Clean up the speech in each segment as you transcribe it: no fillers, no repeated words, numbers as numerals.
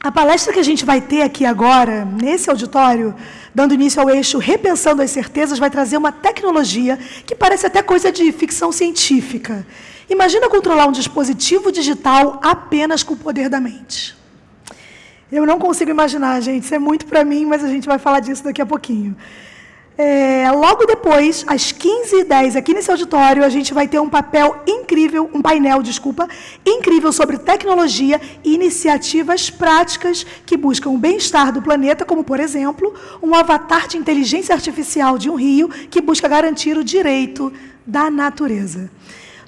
A palestra que a gente vai ter aqui agora, nesse auditório, dando início ao eixo Repensando as Certezas, vai trazer uma tecnologia que parece até coisa de ficção científica. Imagina controlar um dispositivo digital apenas com o poder da mente. Eu não consigo imaginar, gente, isso é muito para mim, mas a gente vai falar disso daqui a pouquinho. Logo depois, às 15h10, aqui nesse auditório, a gente vai ter um painel incrível sobre tecnologia e iniciativas práticas que buscam o bem-estar do planeta, como, por exemplo, um avatar de inteligência artificial de um rio que busca garantir o direito da natureza.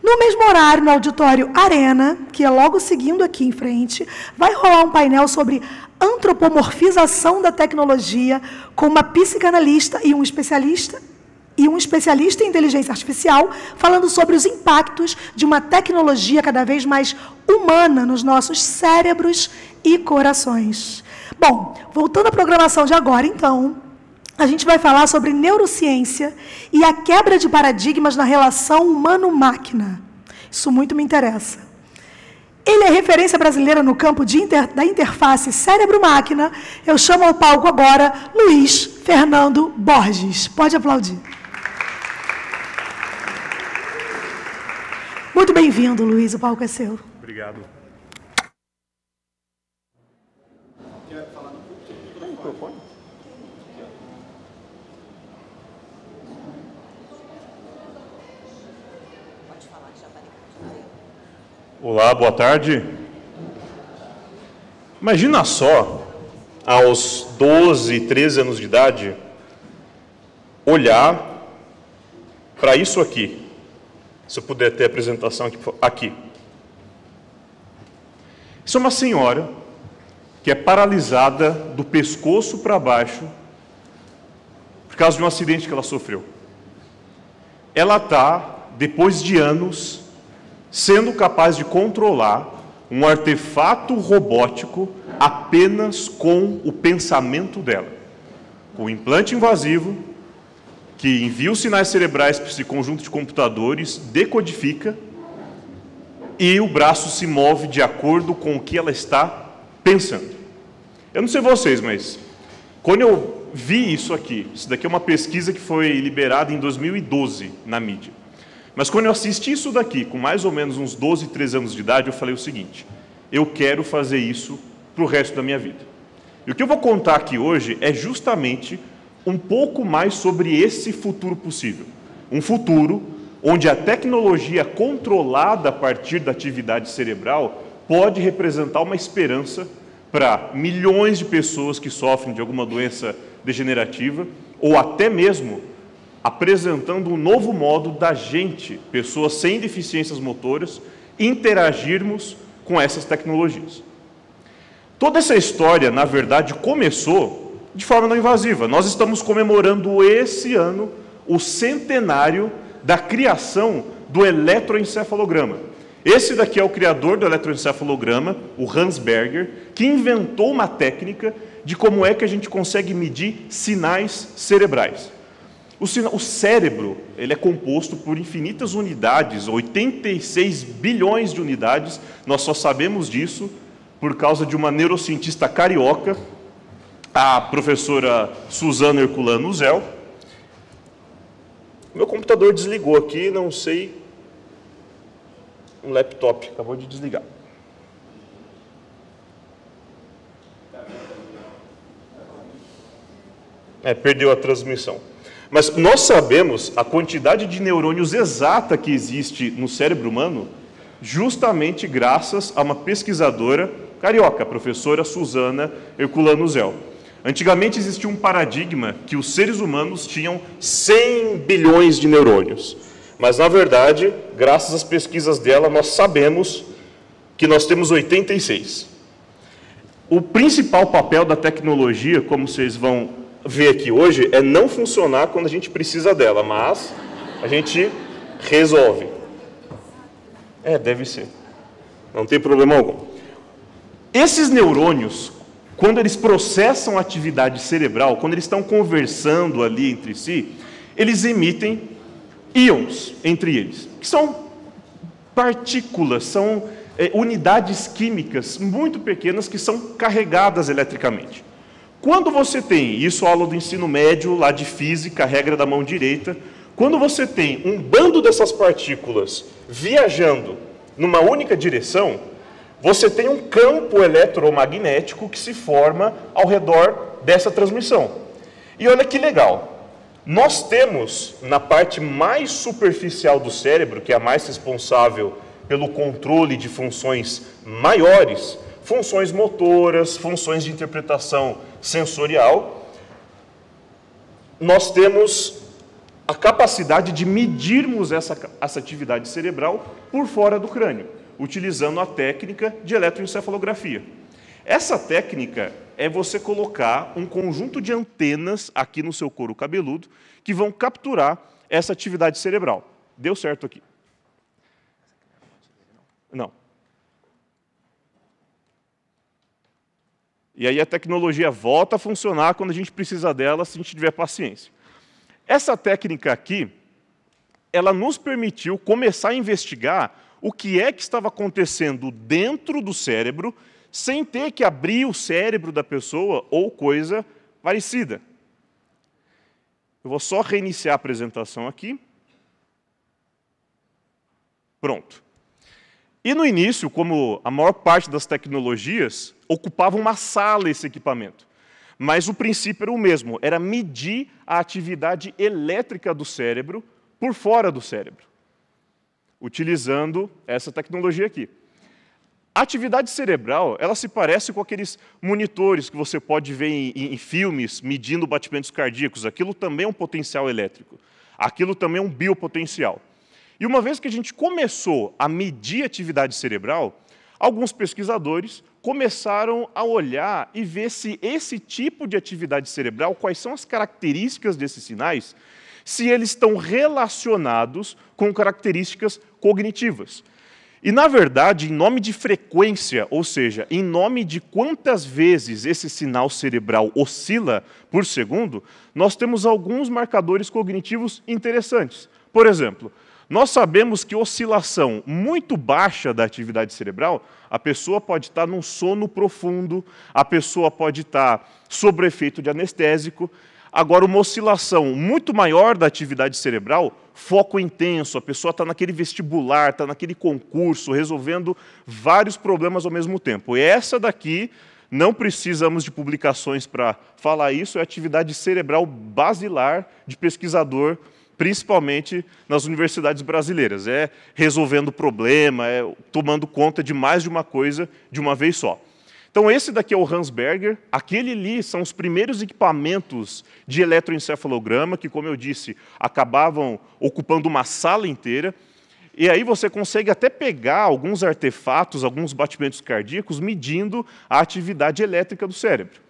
No mesmo horário, no auditório Arena, que é logo seguindo aqui em frente, vai rolar um painel sobre antropomorfização da tecnologia com uma psicanalista e um especialista em inteligência artificial, falando sobre os impactos de uma tecnologia cada vez mais humana nos nossos cérebros e corações. Bom, voltando à programação de agora, então, a gente vai falar sobre neurociência e a quebra de paradigmas na relação humano-máquina. Isso muito me interessa. Ele é referência brasileira no campo da interface cérebro-máquina. Eu chamo ao palco agora Luiz Fernando Borges. Pode aplaudir. Muito bem-vindo, Luiz. O palco é seu. Obrigado. Quer falar no microfone? Olá, boa tarde. Imagina só, aos 12, 13 anos de idade, olhar para isso aqui. Se eu puder ter a apresentação aqui. Isso é uma senhora que é paralisada do pescoço para baixo por causa de um acidente que ela sofreu. Ela está, depois de anos, sendo capaz de controlar um artefato robótico apenas com o pensamento dela. Com o implante invasivo, que envia os sinais cerebrais para esse conjunto de computadores, decodifica, e o braço se move de acordo com o que ela está pensando. Eu não sei vocês, mas quando eu vi isso aqui, isso daqui é uma pesquisa que foi liberada em 2012 na mídia. Mas quando eu assisti isso daqui, com mais ou menos uns 12, 13 anos de idade, eu falei o seguinte: eu quero fazer isso para o resto da minha vida. E o que eu vou contar aqui hoje é justamente um pouco mais sobre esse futuro possível. Um futuro onde a tecnologia controlada a partir da atividade cerebral pode representar uma esperança para milhões de pessoas que sofrem de alguma doença degenerativa, ou até mesmo apresentando um novo modo da gente, pessoas sem deficiências motoras, interagirmos com essas tecnologias. Toda essa história, na verdade, começou de forma não invasiva. Nós estamos comemorando esse ano o centenário da criação do eletroencefalograma. Esse daqui é o criador do eletroencefalograma, o Hans Berger, que inventou uma técnica de como é que a gente consegue medir sinais cerebrais. O cérebro, ele é composto por infinitas unidades, 86 bilhões de unidades. Nós só sabemos disso por causa de uma neurocientista carioca, a professora Suzana Herculano Zell. Meu computador desligou aqui, não sei. Um laptop acabou de desligar. Perdeu a transmissão. Mas nós sabemos a quantidade de neurônios exata que existe no cérebro humano justamente graças a uma pesquisadora carioca, a professora Suzana Herculano Zell. Antigamente existia um paradigma que os seres humanos tinham 100 bilhões de neurônios. Mas, na verdade, graças às pesquisas dela, nós sabemos que nós temos 86. O principal papel da tecnologia, como vocês vão ver aqui hoje, é não funcionar quando a gente precisa dela, mas a gente resolve. Deve ser. Não tem problema algum. Esses neurônios, quando eles processam a atividade cerebral, quando eles estão conversando ali entre si, eles emitem íons entre eles, que são partículas, são unidades químicas muito pequenas que são carregadas eletricamente. Quando você tem, isso aula do ensino médio, lá de física, regra da mão direita, quando você tem um bando dessas partículas viajando numa única direção, você tem um campo eletromagnético que se forma ao redor dessa transmissão. E olha que legal, nós temos na parte mais superficial do cérebro, que é a mais responsável pelo controle de funções maiores, funções motoras, funções de interpretação sensorial, nós temos a capacidade de medirmos essa atividade cerebral por fora do crânio, utilizando a técnica de eletroencefalografia. Essa técnica é você colocar um conjunto de antenas aqui no seu couro cabeludo que vão capturar essa atividade cerebral. Deu certo aqui? Não. E aí a tecnologia volta a funcionar quando a gente precisa dela, se a gente tiver paciência. Essa técnica aqui, ela nos permitiu começar a investigar o que é que estava acontecendo dentro do cérebro, sem ter que abrir o cérebro da pessoa ou coisa parecida. Eu vou só reiniciar a apresentação aqui. Pronto. E no início, como a maior parte das tecnologias, ocupava uma sala esse equipamento. Mas o princípio era o mesmo, era medir a atividade elétrica do cérebro por fora do cérebro, utilizando essa tecnologia aqui. A atividade cerebral, ela se parece com aqueles monitores que você pode ver em filmes, medindo batimentos cardíacos. Aquilo também é um potencial elétrico. Aquilo também é um biopotencial. E uma vez que a gente começou a medir a atividade cerebral, alguns pesquisadores começaram a olhar e ver se esse tipo de atividade cerebral, quais são as características desses sinais, se eles estão relacionados com características cognitivas. E, na verdade, em nome de frequência, ou seja, em nome de quantas vezes esse sinal cerebral oscila por segundo, nós temos alguns marcadores cognitivos interessantes. Por exemplo, nós sabemos que oscilação muito baixa da atividade cerebral, a pessoa pode estar num sono profundo, a pessoa pode estar sob o efeito de anestésico. Agora, uma oscilação muito maior da atividade cerebral, foco intenso, a pessoa está naquele vestibular, está naquele concurso, resolvendo vários problemas ao mesmo tempo. E essa daqui, não precisamos de publicações para falar isso, é a atividade cerebral basilar de pesquisador, principalmente nas universidades brasileiras. É resolvendo problema, é tomando conta de mais de uma coisa de uma vez só. Então, esse daqui é o Hans Berger. Aquele ali são os primeiros equipamentos de eletroencefalograma, que, como eu disse, acabavam ocupando uma sala inteira. E aí você consegue até pegar alguns artefatos, alguns batimentos cardíacos, medindo a atividade elétrica do cérebro.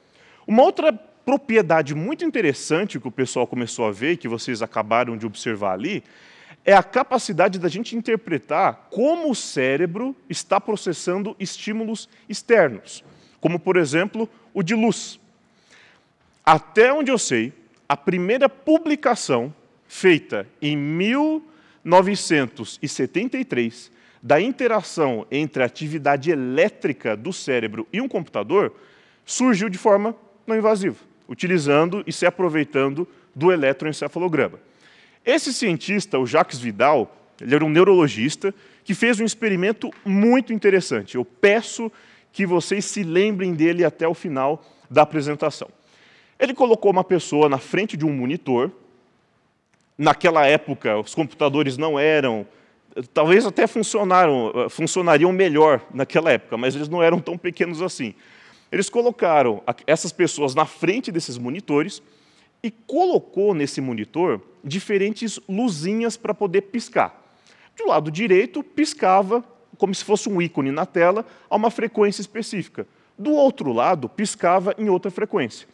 Uma outra propriedade muito interessante que o pessoal começou a ver, que vocês acabaram de observar ali, é a capacidade da gente interpretar como o cérebro está processando estímulos externos, como, por exemplo, o de luz. Até onde eu sei, a primeira publicação feita em 1973 da interação entre a atividade elétrica do cérebro e um computador surgiu de forma não invasiva, utilizando e se aproveitando do eletroencefalograma. Esse cientista, o Jacques Vidal, ele era um neurologista que fez um experimento muito interessante. Eu peço que vocês se lembrem dele até o final da apresentação. Ele colocou uma pessoa na frente de um monitor. Naquela época, os computadores não eram... Talvez até funcionariam melhor naquela época, mas eles não eram tão pequenos assim. Eles colocaram essas pessoas na frente desses monitores e colocou nesse monitor diferentes luzinhas para poder piscar. Do lado direito, piscava como se fosse um ícone na tela a uma frequência específica. Do outro lado, piscava em outra frequência.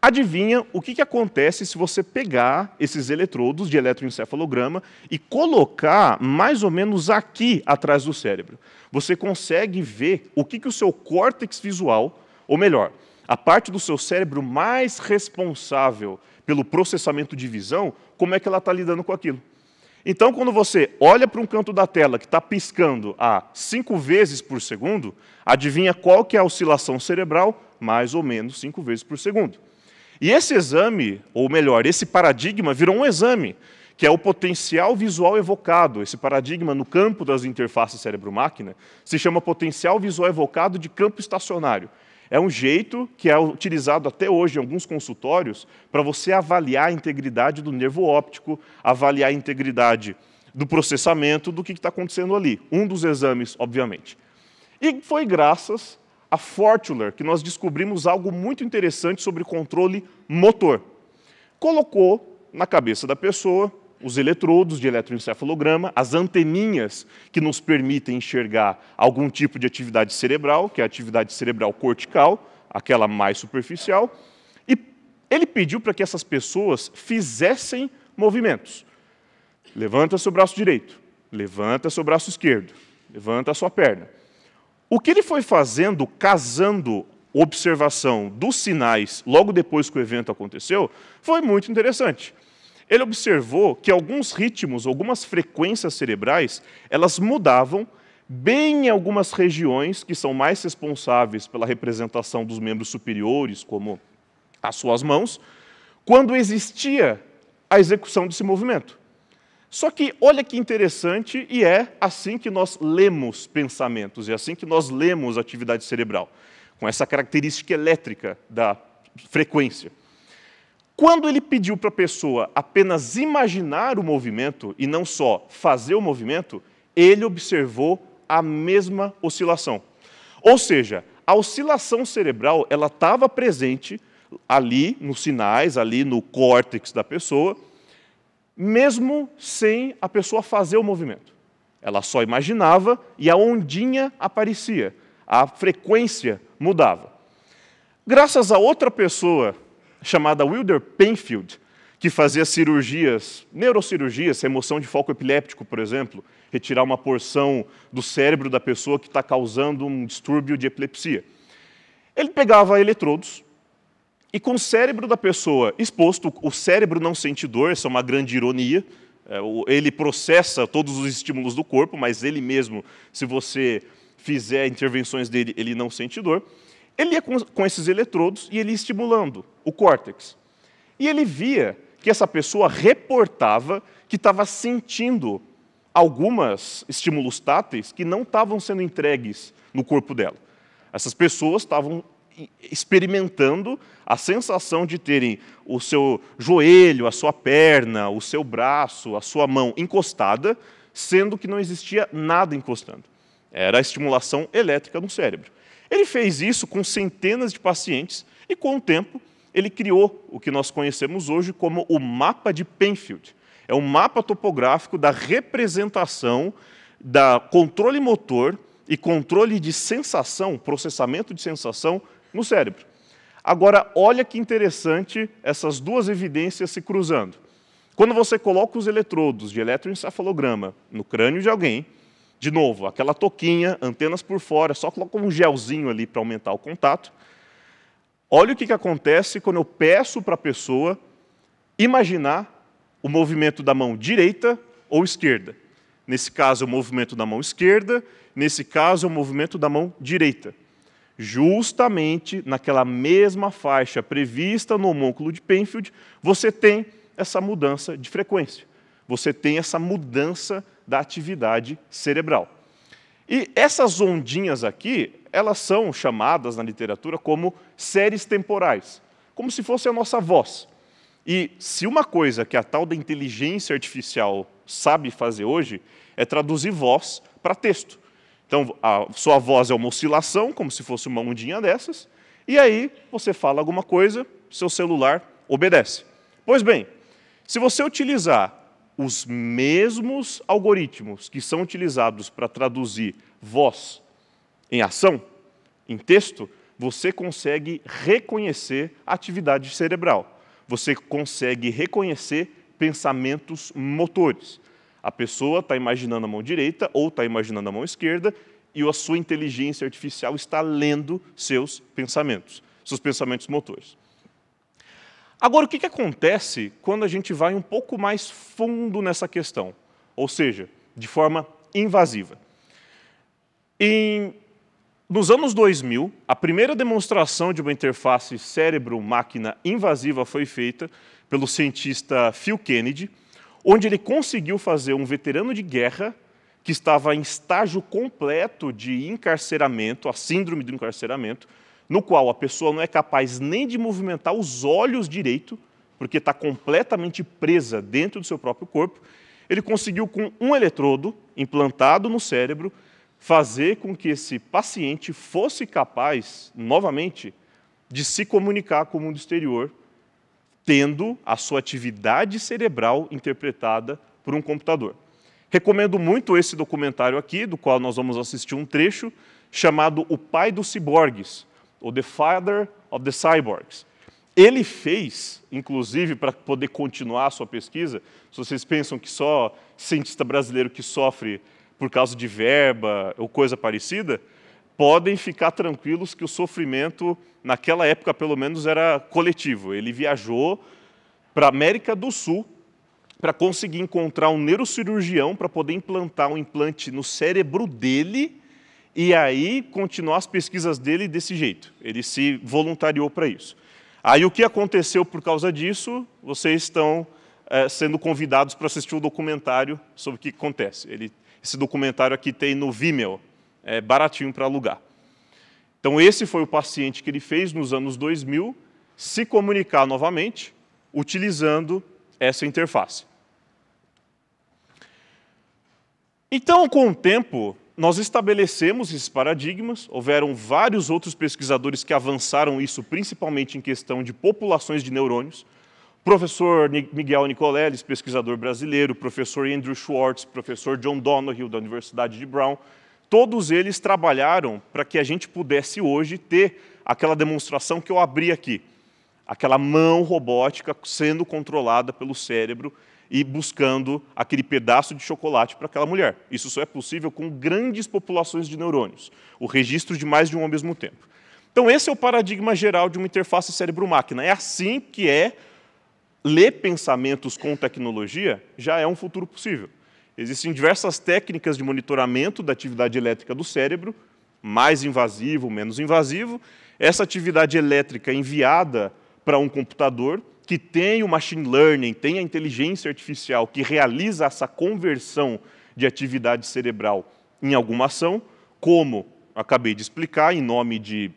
Adivinha o que acontece se você pegar esses eletrodos de eletroencefalograma e colocar mais ou menos aqui atrás do cérebro? Você consegue ver o que o seu córtex visual, ou melhor, a parte do seu cérebro mais responsável pelo processamento de visão, como é que ela está lidando com aquilo. Então, quando você olha para um canto da tela que está piscando a 5 vezes por segundo, adivinha qual que é a oscilação cerebral? Mais ou menos 5 vezes por segundo. E esse exame, ou melhor, esse paradigma virou um exame, que é o potencial visual evocado. Esse paradigma no campo das interfaces cérebro-máquina se chama potencial visual evocado de campo estacionário. É um jeito que é utilizado até hoje em alguns consultórios para você avaliar a integridade do nervo óptico, avaliar a integridade do processamento do que está acontecendo ali. Um dos exames, obviamente. E foi graças a Fortuler que nós descobrimos algo muito interessante sobre controle motor. Colocou na cabeça da pessoa os eletrodos de eletroencefalograma, as anteninhas que nos permitem enxergar algum tipo de atividade cerebral, que é a atividade cerebral cortical, aquela mais superficial, e ele pediu para que essas pessoas fizessem movimentos. Levanta seu braço direito, levanta seu braço esquerdo, levanta a sua perna. O que ele foi fazendo, casando observação dos sinais logo depois que o evento aconteceu, foi muito interessante. Ele observou que alguns ritmos, algumas frequências cerebrais, elas mudavam bem em algumas regiões que são mais responsáveis pela representação dos membros superiores, como as suas mãos, quando existia a execução desse movimento. Só que, olha que interessante, e é assim que nós lemos pensamentos, é assim que nós lemos atividade cerebral, com essa característica elétrica da frequência. Quando ele pediu para a pessoa apenas imaginar o movimento e não só fazer o movimento, ele observou a mesma oscilação. Ou seja, a oscilação cerebral ela estava presente ali nos sinais, ali no córtex da pessoa, mesmo sem a pessoa fazer o movimento. Ela só imaginava e a ondinha aparecia, a frequência mudava. Graças a outra pessoa, chamada Wilder Penfield, que fazia cirurgias, neurocirurgias, remoção de foco epiléptico, por exemplo, retirar uma porção do cérebro da pessoa que está causando um distúrbio de epilepsia. Ele pegava eletrodos e com o cérebro da pessoa exposto, o cérebro não sente dor, essa é uma grande ironia, ele processa todos os estímulos do corpo, mas ele mesmo, se você fizer intervenções dele, ele não sente dor. Ele ia com esses eletrodos e ele ia estimulando o córtex. E ele via que essa pessoa reportava que estava sentindo alguns estímulos táteis que não estavam sendo entregues no corpo dela. Essas pessoas estavam experimentando a sensação de terem o seu joelho, a sua perna, o seu braço, a sua mão encostada, sendo que não existia nada encostando. Era a estimulação elétrica no cérebro. Ele fez isso com centenas de pacientes e, com o tempo, ele criou o que nós conhecemos hoje como o mapa de Penfield. É um mapa topográfico da representação da controle motor e controle de sensação, processamento de sensação no cérebro. Agora, olha que interessante essas duas evidências se cruzando. Quando você coloca os eletrodos de eletroencefalograma no crânio de alguém, de novo, aquela touquinha, antenas por fora, só coloca um gelzinho ali para aumentar o contato. Olha o que acontece quando eu peço para a pessoa imaginar o movimento da mão direita ou esquerda. Nesse caso, é o movimento da mão esquerda, nesse caso, é o movimento da mão direita. Justamente naquela mesma faixa prevista no homúnculo de Penfield, você tem essa mudança de frequência. Você tem essa mudança da atividade cerebral. E essas ondinhas aqui, elas são chamadas na literatura como séries temporais, como se fosse a nossa voz. E se uma coisa que a tal da inteligência artificial sabe fazer hoje, é traduzir voz para texto. Então, a sua voz é uma oscilação, como se fosse uma ondinha dessas, e aí você fala alguma coisa, seu celular obedece. Pois bem, se você utilizar os mesmos algoritmos que são utilizados para traduzir voz em ação, em texto, você consegue reconhecer a atividade cerebral. Você consegue reconhecer pensamentos motores. A pessoa está imaginando a mão direita ou está imaginando a mão esquerda e a sua inteligência artificial está lendo seus pensamentos motores. Agora, o que acontece quando a gente vai um pouco mais fundo nessa questão? ou seja, de forma invasiva. Nos anos 2000, a primeira demonstração de uma interface cérebro-máquina invasiva foi feita pelo cientista Phil Kennedy, onde ele conseguiu fazer um veterano de guerra que estava em estágio completo de encarceramento, a síndrome do encarceramento, no qual a pessoa não é capaz nem de movimentar os olhos direito, porque está completamente presa dentro do seu próprio corpo. Ele conseguiu, com um eletrodo implantado no cérebro, fazer com que esse paciente fosse capaz, novamente, de se comunicar com o mundo exterior, tendo a sua atividade cerebral interpretada por um computador. Recomendo muito esse documentário aqui, do qual nós vamos assistir um trecho, chamado O Pai dos Ciborgues, ou The Father of the Cyborgs. Ele fez, inclusive, para poder continuar a sua pesquisa, se vocês pensam que só cientista brasileiro que sofre por causa de verba ou coisa parecida, podem ficar tranquilos que o sofrimento, naquela época pelo menos, era coletivo. Ele viajou para a América do Sul para conseguir encontrar um neurocirurgião para poder implantar um implante no cérebro dele e aí continuar as pesquisas dele desse jeito. Ele se voluntariou para isso. Aí o que aconteceu por causa disso, vocês estão sendo convidados para assistir o documentário sobre o que acontece. Esse documentário aqui tem no Vimeo, é baratinho para alugar. Então esse foi o paciente que ele fez nos anos 2000, se comunicar novamente, utilizando essa interface. Então, com o tempo, nós estabelecemos esses paradigmas, houveram vários outros pesquisadores que avançaram isso, principalmente em questão de populações de neurônios. O professor Miguel Nicoleles, pesquisador brasileiro, o professor Andrew Schwartz, professor John Donoghue, da Universidade de Brown, todos eles trabalharam para que a gente pudesse hoje ter aquela demonstração que eu abri aqui, aquela mão robótica sendo controlada pelo cérebro e buscando aquele pedaço de chocolate para aquela mulher. Isso só é possível com grandes populações de neurônios, o registro de mais de um ao mesmo tempo. Então esse é o paradigma geral de uma interface cérebro-máquina. É assim que ler pensamentos com tecnologia já é um futuro possível. Existem diversas técnicas de monitoramento da atividade elétrica do cérebro, mais invasivo, menos invasivo. Essa atividade elétrica enviada para um computador que tem o machine learning, tem a inteligência artificial que realiza essa conversão de atividade cerebral em alguma ação, como acabei de explicar, em nome de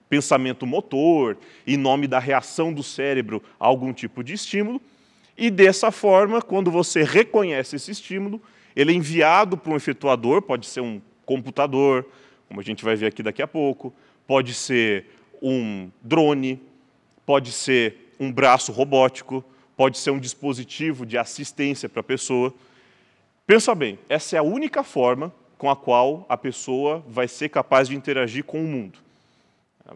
pensamento motor, em nome da reação do cérebro a algum tipo de estímulo, e dessa forma, quando você reconhece esse estímulo, ele é enviado para um efetuador, pode ser um computador, como a gente vai ver aqui daqui a pouco, pode ser um drone, pode ser um braço robótico, pode ser um dispositivo de assistência para a pessoa. Pensa bem, essa é a única forma com a qual a pessoa vai ser capaz de interagir com o mundo.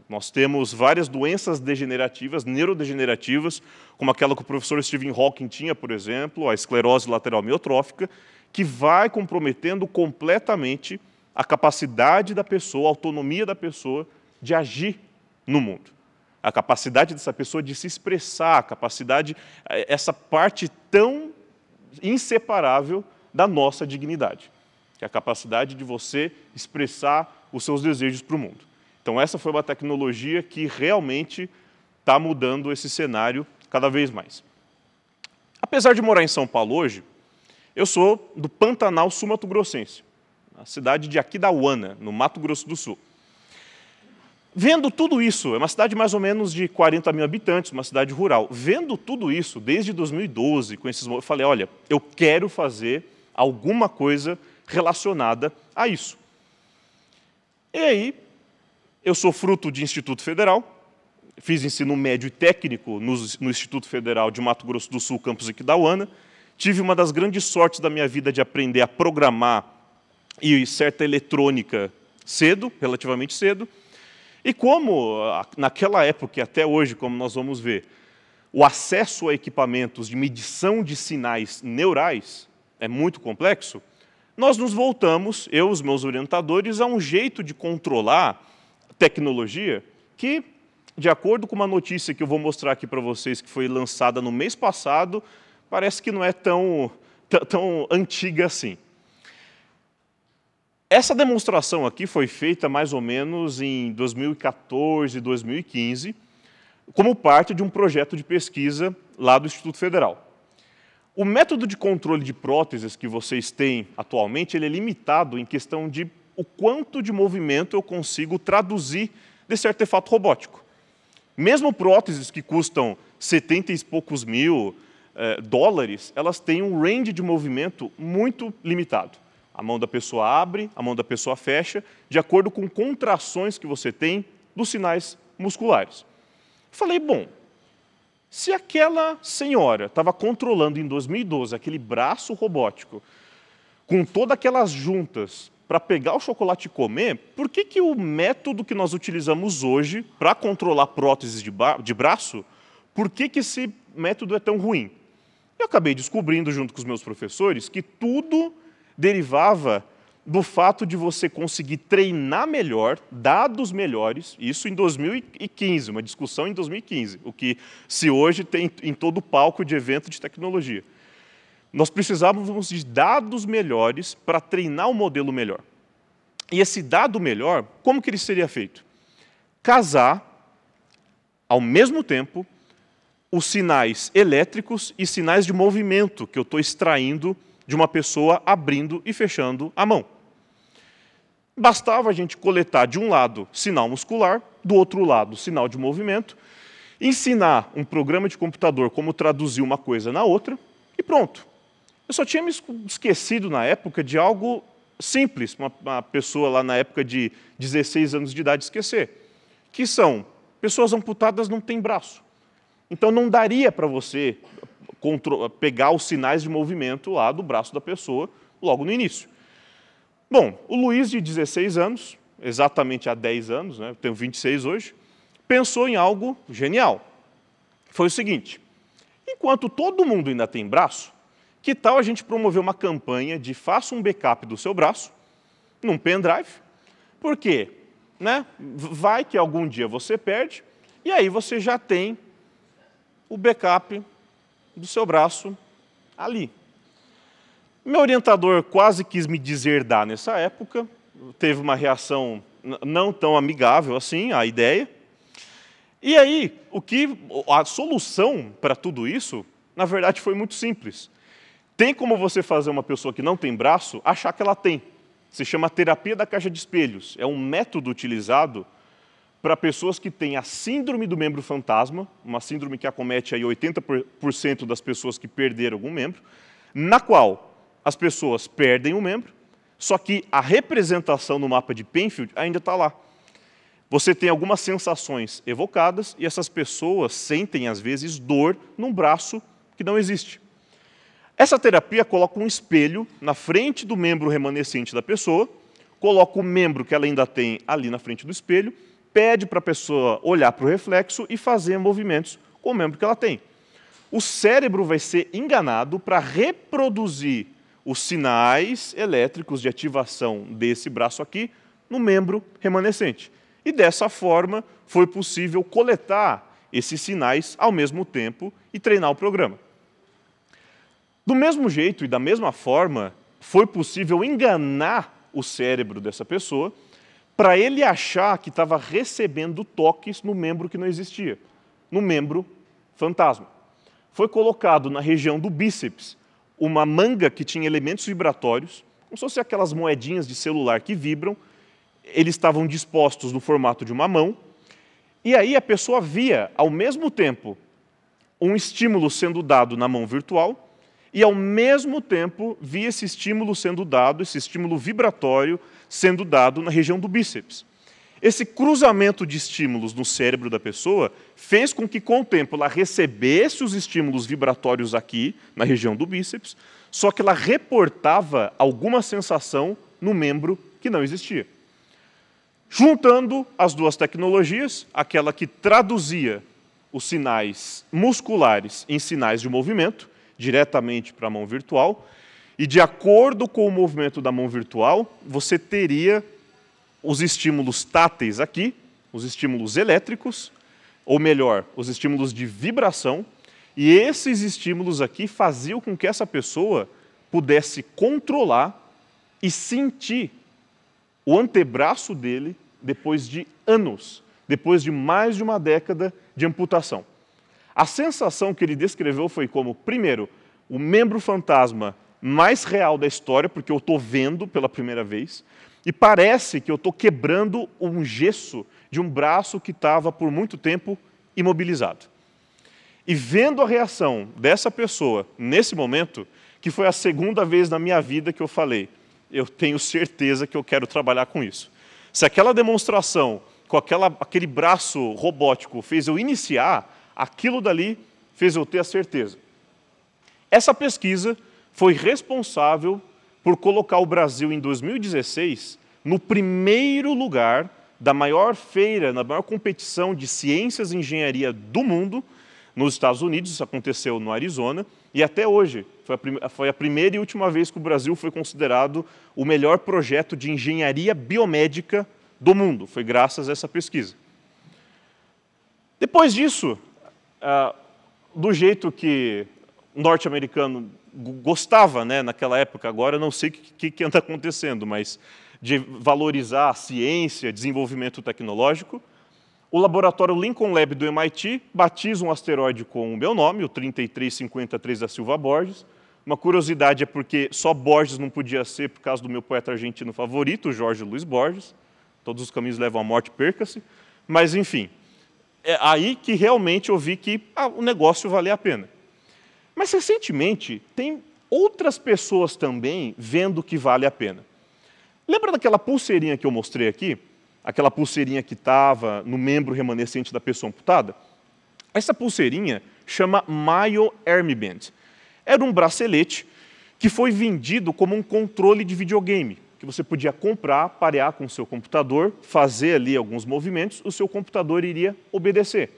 Nós temos várias doenças degenerativas, neurodegenerativas, como aquela que o professor Stephen Hawking tinha, por exemplo, a esclerose lateral amiotrófica, que vai comprometendo completamente a capacidade da pessoa, a autonomia da pessoa de agir no mundo. A capacidade dessa pessoa de se expressar, a capacidade, essa parte tão inseparável da nossa dignidade, que é a capacidade de você expressar os seus desejos para o mundo. Então essa foi uma tecnologia que realmente está mudando esse cenário cada vez mais. Apesar de morar em São Paulo hoje, eu sou do Pantanal sul-mato-grossense, na cidade de Aquidauana, no Mato Grosso do Sul. Vendo tudo isso, é uma cidade mais ou menos de 40 mil habitantes, uma cidade rural. Vendo tudo isso, desde 2012, eu falei, olha, eu quero fazer alguma coisa relacionada a isso. E aí, eu sou fruto de Instituto Federal, fiz ensino médio e técnico no Instituto Federal de Mato Grosso do Sul, campus Aquidauana. Tive uma das grandes sortes da minha vida de aprender a programar e certa eletrônica cedo, relativamente cedo. E como, naquela época e até hoje, como nós vamos ver, o acesso a equipamentos de medição de sinais neurais é muito complexo, nós nos voltamos, eu e os meus orientadores, a um jeito de controlar tecnologia que, de acordo com uma notícia que eu vou mostrar aqui para vocês, que foi lançada no mês passado, parece que não é tão tão antiga assim. Essa demonstração aqui foi feita mais ou menos em 2014, 2015, como parte de um projeto de pesquisa lá do Instituto Federal. O método de controle de próteses que vocês têm atualmente, ele é limitado em questão de o quanto de movimento eu consigo traduzir desse artefato robótico. Mesmo próteses que custam 70 e poucos mil dólares, elas têm um range de movimento muito limitado. A mão da pessoa abre, a mão da pessoa fecha, de acordo com contrações que você tem dos sinais musculares. Falei, bom, se aquela senhora estava controlando em 2012 aquele braço robótico, com todas aquelas juntas para pegar o chocolate e comer, por que o método que nós utilizamos hoje para controlar próteses de braço, por que esse método é tão ruim? Eu acabei descobrindo, junto com os meus professores, que tudo derivava do fato de você conseguir treinar melhor, dados melhores, isso em 2015, uma discussão em 2015, o que se hoje tem em todo o palco de evento de tecnologia. Nós precisávamos de dados melhores para treinar um modelo melhor. E esse dado melhor, como que ele seria feito? Casar, ao mesmo tempo, os sinais elétricos e sinais de movimento que eu estou extraindo de uma pessoa abrindo e fechando a mão. Bastava a gente coletar, de um lado, sinal muscular, do outro lado, sinal de movimento, ensinar um programa de computador como traduzir uma coisa na outra, e pronto. Eu só tinha me esquecido, na época, de algo simples, uma pessoa lá na época de 16 anos de idade esquecer, que são, pessoas amputadas não têm braço. Então não daria para você pegar os sinais de movimento lá do braço da pessoa logo no início. Bom, o Luiz, de 16 anos, exatamente há 10 anos, né, eu tenho 26 hoje, pensou em algo genial. Foi o seguinte, enquanto todo mundo ainda tem braço, que tal a gente promover uma campanha de faça um backup do seu braço, num pendrive, porque vai que algum dia você perde, e aí você já tem o backup do seu braço ali. Meu orientador quase quis me deserdar nessa época, teve uma reação não tão amigável assim à ideia. E aí, a solução para tudo isso, na verdade, foi muito simples. Tem como você fazer uma pessoa que não tem braço achar que ela tem. Se chama terapia da caixa de espelhos. É um método utilizado para pessoas que têm a síndrome do membro fantasma, uma síndrome que acomete aí 80% das pessoas que perderam algum membro, na qual as pessoas perdem um membro, só que a representação no mapa de Penfield ainda está lá. Você tem algumas sensações evocadas e essas pessoas sentem, às vezes, dor num braço que não existe. Essa terapia coloca um espelho na frente do membro remanescente da pessoa, coloca o membro que ela ainda tem ali na frente do espelho, pede para a pessoa olhar para o reflexo e fazer movimentos com o membro que ela tem. O cérebro vai ser enganado para reproduzir os sinais elétricos de ativação desse braço aqui no membro remanescente. E dessa forma foi possível coletar esses sinais ao mesmo tempo e treinar o programa. Do mesmo jeito e da mesma forma, foi possível enganar o cérebro dessa pessoa para ele achar que estava recebendo toques no membro que não existia, no membro fantasma. Foi colocado na região do bíceps uma manga que tinha elementos vibratórios, como se fossem aquelas moedinhas de celular que vibram, eles estavam dispostos no formato de uma mão, e aí a pessoa via, ao mesmo tempo, um estímulo sendo dado na mão virtual, e ao mesmo tempo via esse estímulo sendo dado, esse estímulo vibratório sendo dado na região do bíceps. Esse cruzamento de estímulos no cérebro da pessoa fez com que, com o tempo, ela recebesse os estímulos vibratórios aqui, na região do bíceps, só que ela reportava alguma sensação no membro que não existia. Juntando as duas tecnologias, aquela que traduzia os sinais musculares em sinais de movimento, diretamente para a mão virtual, e de acordo com o movimento da mão virtual, você teria os estímulos táteis aqui, os estímulos elétricos, ou melhor, os estímulos de vibração, e esses estímulos aqui faziam com que essa pessoa pudesse controlar e sentir o antebraço dele depois de anos, depois de mais de uma década de amputação. A sensação que ele descreveu foi como, primeiro, o membro fantasma mais real da história, porque eu estou vendo pela primeira vez, e parece que eu estou quebrando um gesso de um braço que estava por muito tempo imobilizado. E vendo a reação dessa pessoa nesse momento, que foi a segunda vez na minha vida que eu falei, eu tenho certeza que eu quero trabalhar com isso. Se aquela demonstração com aquele braço robótico fez eu iniciar, aquilo dali fez eu ter a certeza. Essa pesquisa foi responsável por colocar o Brasil em 2016 no primeiro lugar da maior feira, na maior competição de ciências e engenharia do mundo, nos Estados Unidos. Isso aconteceu no Arizona, e até hoje foi a primeira e última vez que o Brasil foi considerado o melhor projeto de engenharia biomédica do mundo. Foi graças a essa pesquisa. Depois disso, do jeito que o norte-americano gostava, né, naquela época, agora eu não sei o que anda acontecendo, mas de valorizar a ciência, desenvolvimento tecnológico, o laboratório Lincoln Lab do MIT batiza um asteroide com o meu nome, o 3353 da Silva Borges. Uma curiosidade é porque só Borges não podia ser por causa do meu poeta argentino favorito, Jorge Luiz Borges. Todos os caminhos levam à morte, perca-se. Mas, enfim, é aí que realmente eu vi que o negócio valia a pena. Mas, recentemente, tem outras pessoas também vendo que vale a pena. Lembra daquela pulseirinha que eu mostrei aqui? Aquela pulseirinha que estava no membro remanescente da pessoa amputada? Essa pulseirinha chama Myo Arm Band. Era um bracelete que foi vendido como um controle de videogame, que você podia comprar, parear com o seu computador, fazer ali alguns movimentos, o seu computador iria obedecer.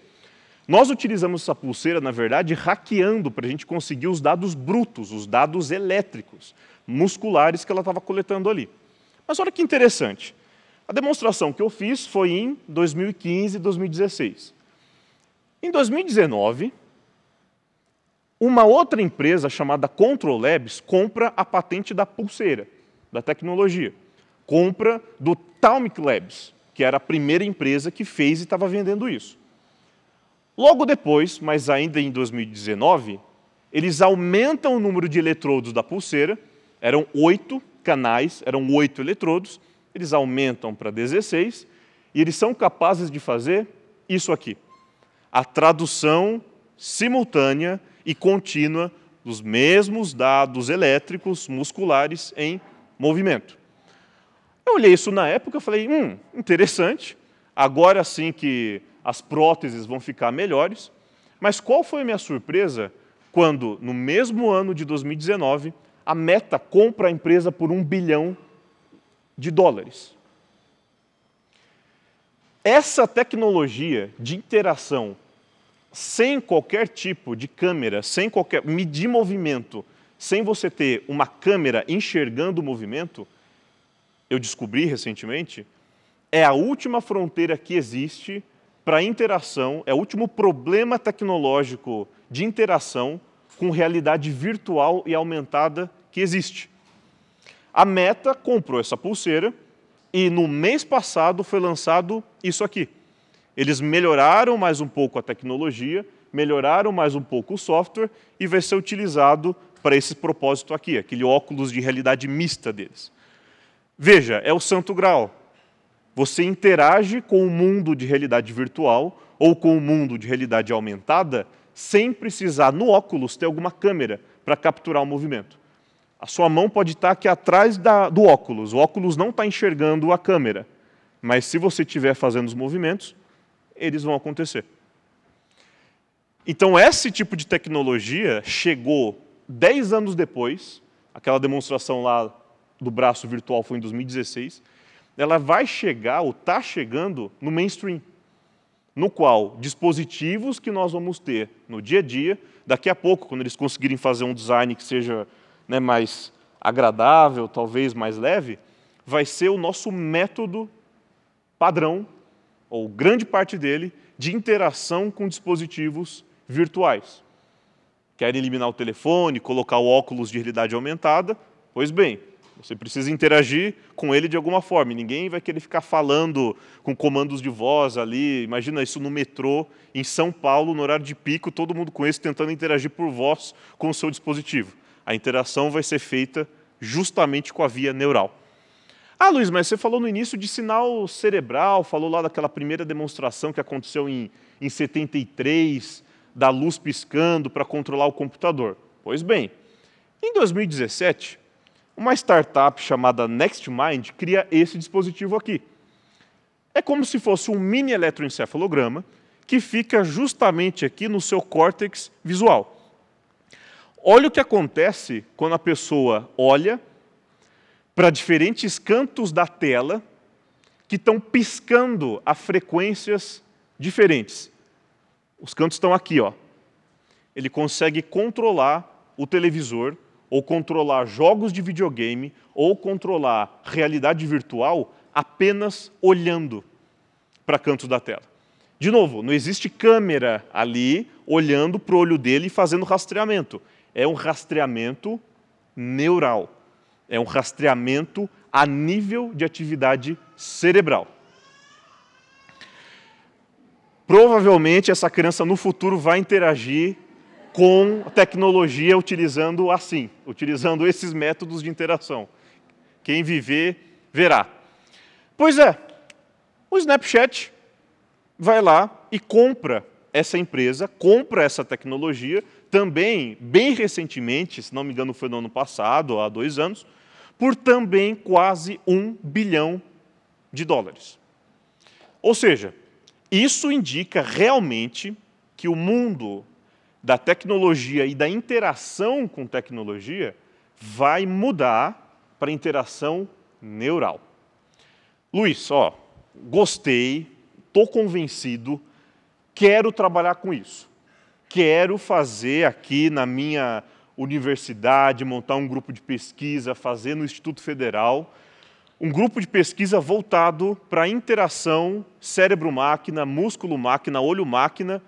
Nós utilizamos essa pulseira, na verdade, hackeando para a gente conseguir os dados brutos, os dados elétricos, musculares que ela estava coletando ali. Mas olha que interessante. A demonstração que eu fiz foi em 2015 e 2016. Em 2019, uma outra empresa chamada Control Labs compra a patente da pulseira, da tecnologia. Compra do Thalmic Labs, que era a primeira empresa que fez e estava vendendo isso. Logo depois, mas ainda em 2019, eles aumentam o número de eletrodos da pulseira, eram 8 canais, eram 8 eletrodos, eles aumentam para 16, e eles são capazes de fazer isso aqui. A tradução simultânea e contínua dos mesmos dados elétricos, musculares, em movimento. Eu olhei isso na época e falei, interessante, agora sim que as próteses vão ficar melhores, mas qual foi a minha surpresa quando, no mesmo ano de 2019, a Meta compra a empresa por $1 bilhão. Essa tecnologia de interação, sem qualquer tipo de câmera, sem qualquer medir movimento, sem você ter uma câmera enxergando o movimento, eu descobri recentemente, é a última fronteira que existe para interação, é o último problema tecnológico de interação com realidade virtual e aumentada que existe. A Meta comprou essa pulseira e no mês passado foi lançado isso aqui. Eles melhoraram mais um pouco a tecnologia, melhoraram mais um pouco o software e vai ser utilizado para esse propósito aqui, aquele óculos de realidade mista deles. Veja, é o santo grau. Você interage com o mundo de realidade virtual ou com o mundo de realidade aumentada sem precisar, no óculos, ter alguma câmera para capturar o movimento. A sua mão pode estar aqui atrás do óculos. O óculos não está enxergando a câmera. Mas se você estiver fazendo os movimentos, eles vão acontecer. Então, esse tipo de tecnologia chegou 10 anos depois, aquela demonstração lá do braço virtual foi em 2016, ela vai chegar, ou está chegando, no mainstream, no qual dispositivos que nós vamos ter no dia a dia, daqui a pouco, quando eles conseguirem fazer um design que seja mais agradável, talvez mais leve, vai ser o nosso método padrão, ou grande parte dele, de interação com dispositivos virtuais. Querem eliminar o telefone, colocar o óculos de realidade aumentada? Pois bem, você precisa interagir com ele de alguma forma. Ninguém vai querer ficar falando com comandos de voz ali. Imagina isso no metrô, em São Paulo, no horário de pico, todo mundo com isso tentando interagir por voz com o seu dispositivo. A interação vai ser feita justamente com a via neural. Ah, Luiz, mas você falou no início de sinal cerebral, falou lá daquela primeira demonstração que aconteceu em 73, da luz piscando para controlar o computador. Pois bem, em 2017, uma startup chamada NextMind cria esse dispositivo aqui. É como se fosse um mini eletroencefalograma que fica justamente aqui no seu córtex visual. Olha o que acontece quando a pessoa olha para diferentes cantos da tela que estão piscando a frequências diferentes. Os cantos estão aqui, ó. Ele consegue controlar o televisor, ou controlar jogos de videogame, ou controlar realidade virtual apenas olhando para cantos da tela. De novo, não existe câmera ali olhando para o olho dele e fazendo rastreamento. É um rastreamento neural. É um rastreamento a nível de atividade cerebral. Provavelmente essa criança no futuro vai interagir com a tecnologia utilizando esses métodos de interação. Quem viver, verá. Pois é, o Snapchat vai lá e compra essa empresa, compra essa tecnologia, também, bem recentemente, se não me engano foi no ano passado, há 2 anos, por também quase $1 bilhão. Ou seja, isso indica realmente que o mundo da tecnologia e da interação com tecnologia vai mudar para a interação neural. Luiz, gostei, estou convencido, quero trabalhar com isso. Quero fazer aqui na minha universidade, montar um grupo de pesquisa, fazer no Instituto Federal, um grupo de pesquisa voltado para a interação cérebro-máquina, músculo-máquina, olho-máquina,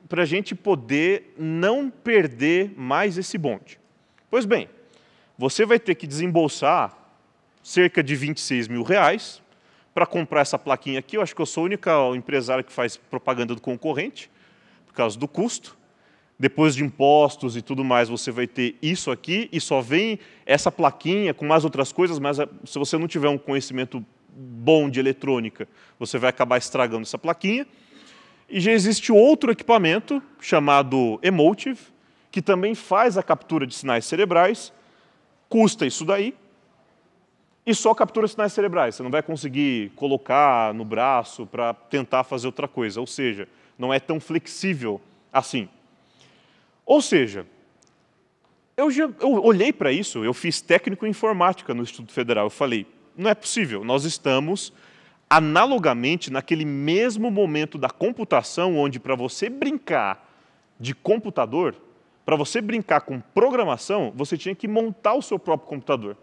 para a gente poder não perder mais esse bonde. Pois bem, você vai ter que desembolsar cerca de R$26 mil para comprar essa plaquinha aqui. Eu acho que eu sou a única empresária que faz propaganda do concorrente, por causa do custo. Depois de impostos e tudo mais, você vai ter isso aqui, e só vem essa plaquinha com mais outras coisas, mas se você não tiver um conhecimento bom de eletrônica, você vai acabar estragando essa plaquinha. E já existe outro equipamento, chamado Emotiv, que também faz a captura de sinais cerebrais, custa isso daí, e só captura sinais cerebrais. Você não vai conseguir colocar no braço para tentar fazer outra coisa, ou seja, não é tão flexível assim. Ou seja, eu olhei para isso, eu fiz técnico em informática no Instituto Federal, eu falei, não é possível, nós estamos analogamente naquele mesmo momento da computação, onde para você brincar de computador, para você brincar com programação, você tinha que montar o seu próprio computador.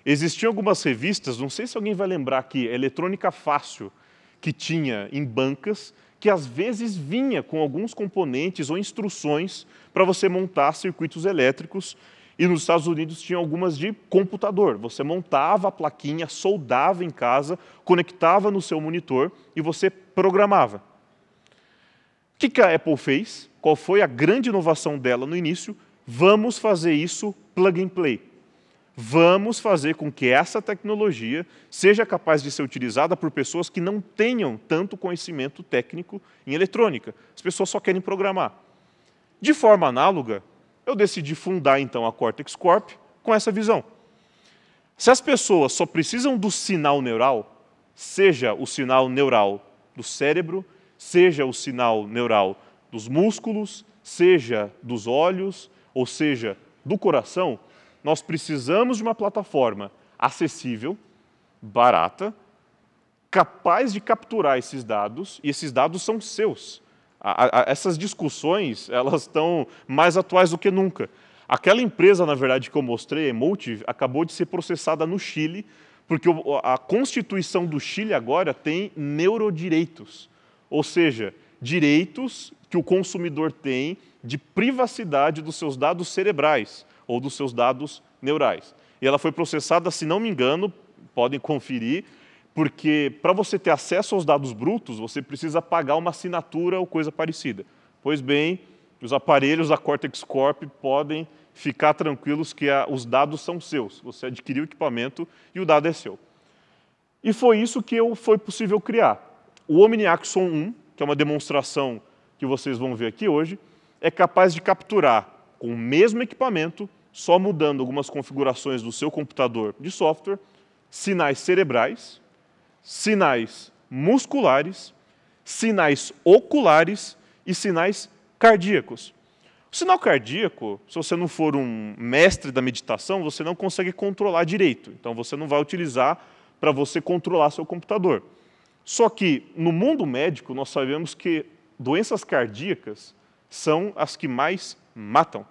Existiam algumas revistas, não sei se alguém vai lembrar aqui, Eletrônica Fácil, que tinha em bancas, que às vezes vinha com alguns componentes ou instruções para você montar circuitos elétricos, e nos Estados Unidos tinha algumas de computador. Você montava a plaquinha, soldava em casa, conectava no seu monitor e você programava. O que a Apple fez? Qual foi a grande inovação dela no início? Vamos fazer isso plug and play. Vamos fazer com que essa tecnologia seja capaz de ser utilizada por pessoas que não tenham tanto conhecimento técnico em eletrônica. As pessoas só querem programar. De forma análoga, eu decidi fundar, então, a Cortex Corp com essa visão. Se as pessoas só precisam do sinal neural, seja o sinal neural do cérebro, seja o sinal neural dos músculos, seja dos olhos, ou seja, do coração, nós precisamos de uma plataforma acessível, barata, capaz de capturar esses dados, e esses dados são seus. Essas discussões, elas estão mais atuais do que nunca. Aquela empresa, na verdade, que eu mostrei, a Emotiv, acabou de ser processada no Chile, porque a Constituição do Chile agora tem neurodireitos, ou seja, direitos que que o consumidor tem de privacidade dos seus dados cerebrais ou dos seus dados neurais. E ela foi processada, se não me engano, podem conferir, porque para você ter acesso aos dados brutos, você precisa pagar uma assinatura ou coisa parecida. Pois bem, os aparelhos da Cortex Corp podem ficar tranquilos que os dados são seus. Você adquiriu o equipamento e o dado é seu. E foi isso que foi possível criar. O OmniAxon 1, que é uma demonstração que vocês vão ver aqui hoje, é capaz de capturar com o mesmo equipamento, só mudando algumas configurações do seu computador de software, sinais cerebrais, sinais musculares, sinais oculares e sinais cardíacos. O sinal cardíaco, se você não for um mestre da meditação, você não consegue controlar direito. Então, você não vai utilizar para você controlar seu computador. Só que, no mundo médico, nós sabemos que doenças cardíacas são as que mais matam.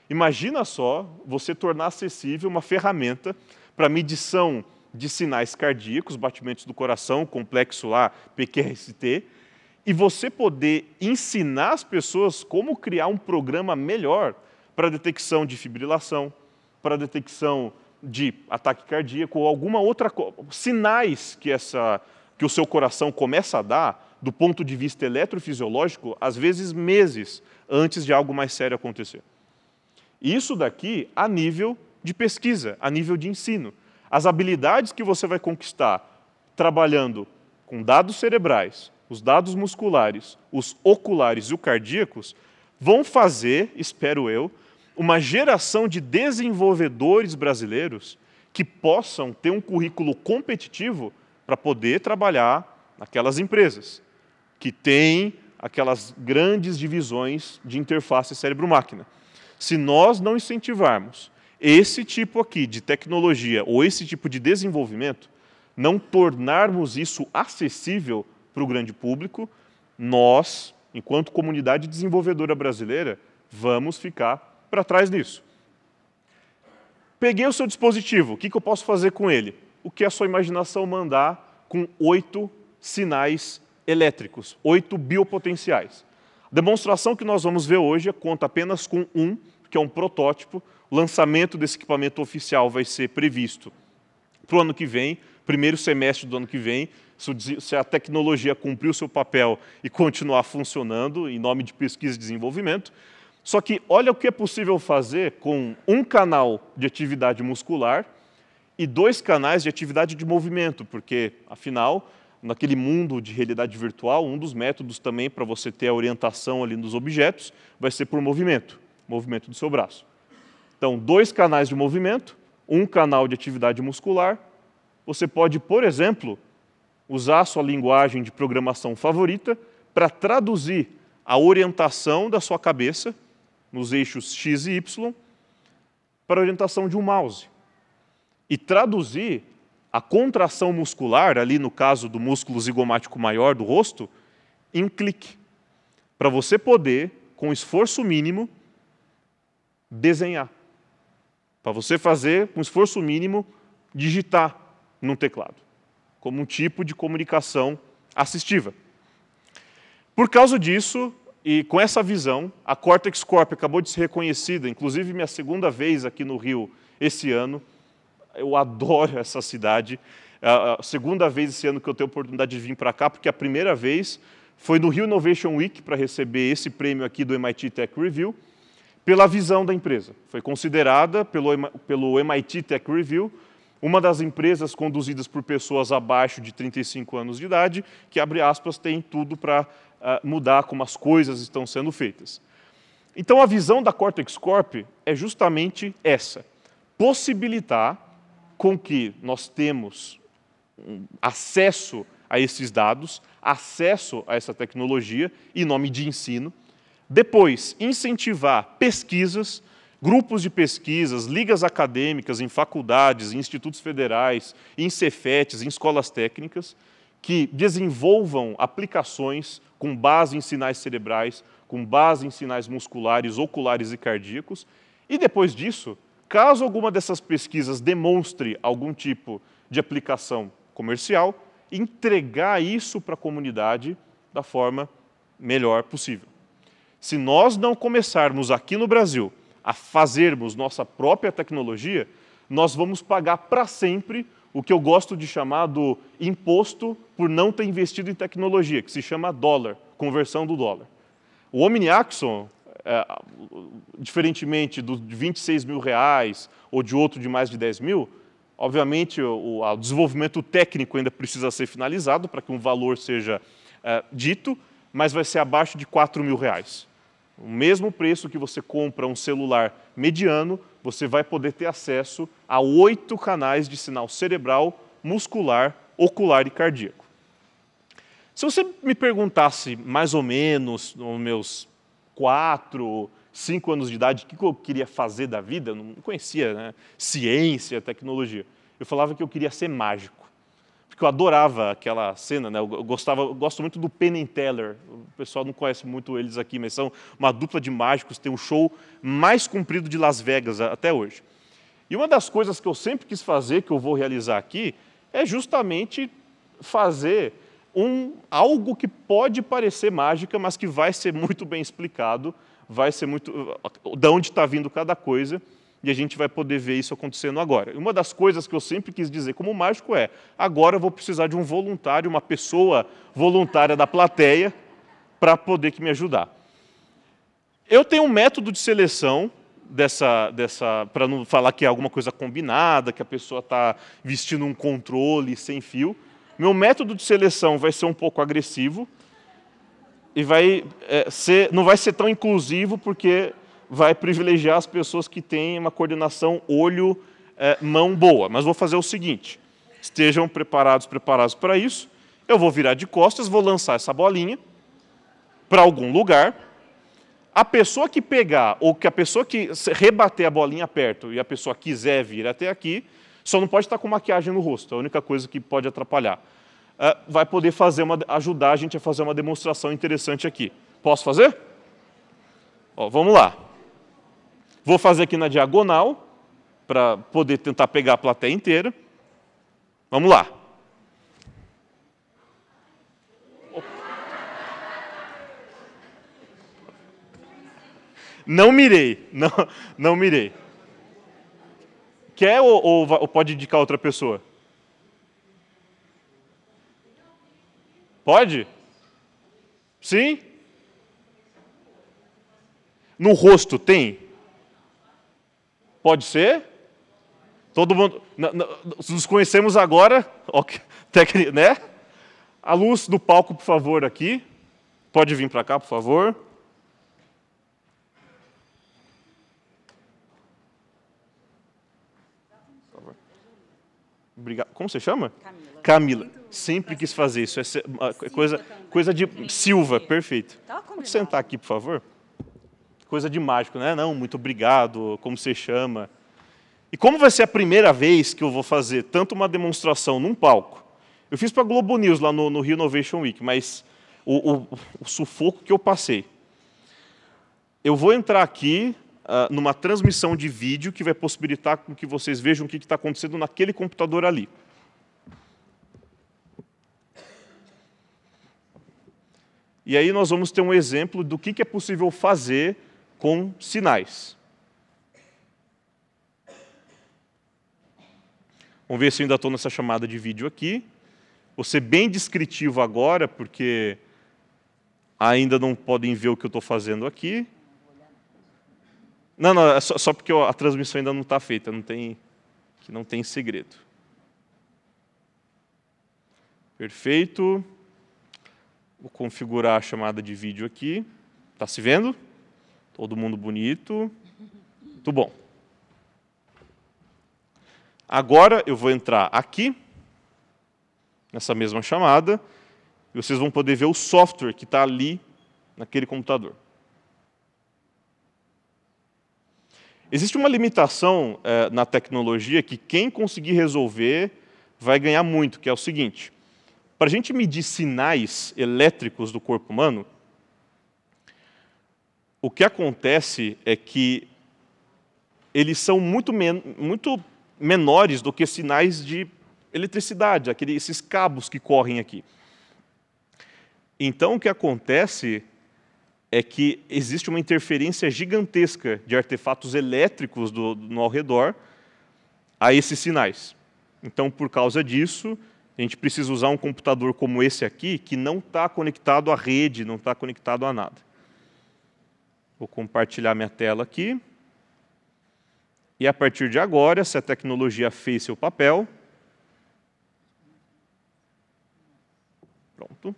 Imagina só você tornar acessível uma ferramenta para medição de sinais cardíacos, batimentos do coração, complexo lá, PQRST, e você poder ensinar as pessoas como criar um programa melhor para a detecção de fibrilação, para a detecção de ataque cardíaco ou alguma outra coisa, sinais que o seu coração começa a dar, do ponto de vista eletrofisiológico, às vezes meses antes de algo mais sério acontecer. E isso daqui a nível de pesquisa, a nível de ensino. As habilidades que você vai conquistar trabalhando com dados cerebrais, os dados musculares, os oculares e os cardíacos, vão fazer, espero eu, uma geração de desenvolvedores brasileiros que possam ter um currículo competitivo para poder trabalhar naquelas empresas que têm aquelas grandes divisões de interface cérebro-máquina. Se nós não incentivarmos esse tipo aqui de tecnologia ou esse tipo de desenvolvimento, não tornarmos isso acessível para o grande público, nós, enquanto comunidade desenvolvedora brasileira, vamos ficar para trás nisso. Peguei o seu dispositivo, o que eu posso fazer com ele? O que a sua imaginação mandar com 8 sinais elétricos, 8 biopotenciais. A demonstração que nós vamos ver hoje conta apenas com um, que é um protótipo. O lançamento desse equipamento oficial vai ser previsto para o ano que vem, primeiro semestre do ano que vem, se a tecnologia cumprir o seu papel e continuar funcionando em nome de pesquisa e desenvolvimento. Só que olha o que é possível fazer com um canal de atividade muscular e 2 canais de atividade de movimento, porque, afinal, naquele mundo de realidade virtual, um dos métodos também para você ter a orientação ali nos objetos vai ser por movimento do seu braço. Então, 2 canais de movimento, um canal de atividade muscular. Você pode, por exemplo, usar a sua linguagem de programação favorita para traduzir a orientação da sua cabeça nos eixos X e Y para a orientação de um mouse. E traduzir a contração muscular, ali no caso do músculo zigomático maior do rosto, em um clique. Para você poder, com esforço mínimo, desenhar. Para você fazer, com esforço mínimo, digitar num teclado, como um tipo de comunicação assistiva. Por causa disso, e com essa visão, a Cortex Corp acabou de ser reconhecida, inclusive minha segunda vez aqui no Rio esse ano. Eu adoro essa cidade. É a segunda vez esse ano que eu tenho a oportunidade de vir para cá, porque a primeira vez foi no Rio Innovation Week para receber esse prêmio aqui do MIT Tech Review, pela visão da empresa. Foi considerada pelo MIT Tech Review uma das empresas conduzidas por pessoas abaixo de 35 anos de idade, que, abre aspas, tem tudo para mudar como as coisas estão sendo feitas. Então, a visão da Cortex Corp é justamente essa: possibilitar com que nós temos acesso a esses dados, acesso a essa tecnologia, em nome de ensino. Depois, incentivar pesquisas, grupos de pesquisas, ligas acadêmicas em faculdades, em institutos federais, em Cefetes, em escolas técnicas, que desenvolvam aplicações com base em sinais cerebrais, com base em sinais musculares, oculares e cardíacos. E depois disso, caso alguma dessas pesquisas demonstre algum tipo de aplicação comercial, entregar isso para a comunidade da forma melhor possível. Se nós não começarmos aqui no Brasil a fazermos nossa própria tecnologia, nós vamos pagar para sempre o que eu gosto de chamar do imposto por não ter investido em tecnologia, que se chama dólar, conversão do dólar. O OmniAxon, diferentemente de 26 mil reais ou de outro de mais de 10 mil, obviamente o desenvolvimento técnico ainda precisa ser finalizado para que um valor seja dito, mas vai ser abaixo de 4 mil reais. O mesmo preço que você compra um celular mediano, você vai poder ter acesso a 8 canais de sinal cerebral, muscular, ocular e cardíaco. Se você me perguntasse mais ou menos, nos meus 4, 5 anos de idade, o que eu queria fazer da vida, eu não conhecia, né, ciência, tecnologia, eu falava que eu queria ser mágico. Porque eu adorava aquela cena, né? Eu gosto muito do Penn and Teller. O pessoal não conhece muito eles aqui, mas são uma dupla de mágicos, tem um show mais comprido de Las Vegas até hoje. E uma das coisas que eu sempre quis fazer, que eu vou realizar aqui, é justamente fazer algo que pode parecer mágica, mas que vai ser muito bem explicado, vai ser muito de onde está vindo cada coisa, e a gente vai poder ver isso acontecendo agora. Uma das coisas que eu sempre quis dizer como mágico é, agora eu vou precisar de um voluntário, uma pessoa voluntária da plateia, para poder me ajudar. Eu tenho um método de seleção, para não falar que é alguma coisa combinada, que a pessoa está vestindo um controle sem fio. Meu método de seleção vai ser um pouco agressivo, e não vai ser tão inclusivo, porque vai privilegiar as pessoas que têm uma coordenação olho-mão boa. Mas vou fazer o seguinte, estejam preparados para isso, eu vou virar de costas, vou lançar essa bolinha para algum lugar, a pessoa que pegar, ou que a pessoa que rebater a bolinha perto e a pessoa quiser vir até aqui, só não pode estar com maquiagem no rosto, é a única coisa que pode atrapalhar. Vai poder ajudar a gente a fazer uma demonstração interessante aqui. Posso fazer? Vamos lá. Vou fazer aqui na diagonal, para poder tentar pegar a plateia inteira. Vamos lá. Não mirei, não mirei. Quer ou pode indicar outra pessoa? Pode? Sim? No rosto tem? Pode ser? Todo mundo... Nos conhecemos agora, né? A luz do palco, por favor, aqui. Pode vir para cá, por favor. Obrigado. Como você chama? Camila. Camila. Sempre quis fazer isso. É coisa de... Silva, perfeito. Pode sentar aqui, por favor? Coisa de mágico, né? Não, muito obrigado, como você chama. E como vai ser a primeira vez que eu vou fazer tanto uma demonstração num palco, eu fiz para a Globo News lá no Rio Innovation Week, mas o sufoco que eu passei. Eu vou entrar aqui numa transmissão de vídeo que vai possibilitar com que vocês vejam o que está acontecendo naquele computador ali. E aí nós vamos ter um exemplo do que é possível fazer com sinais. Vamos ver se eu ainda estou nessa chamada de vídeo aqui. Vou ser bem descritivo agora, porque ainda não podem ver o que eu estou fazendo aqui. Não, é só porque a transmissão ainda não está feita, não tem segredo. Perfeito. Vou configurar a chamada de vídeo aqui. Está se vendo? Todo mundo bonito. Muito bom. Agora eu vou entrar aqui, nessa mesma chamada, e vocês vão poder ver o software que está ali, naquele computador. Existe uma limitação na tecnologia que quem conseguir resolver vai ganhar muito, que é o seguinte. Para a gente medir sinais elétricos do corpo humano, o que acontece é que eles são muito menores do que sinais de eletricidade, esses cabos que correm aqui. Então, o que acontece é que existe uma interferência gigantesca de artefatos elétricos no ao redor a esses sinais. Então, por causa disso, a gente precisa usar um computador como esse aqui, que não está conectado à rede, não está conectado a nada. Vou compartilhar minha tela aqui. E a partir de agora, se a tecnologia fez seu papel... Pronto.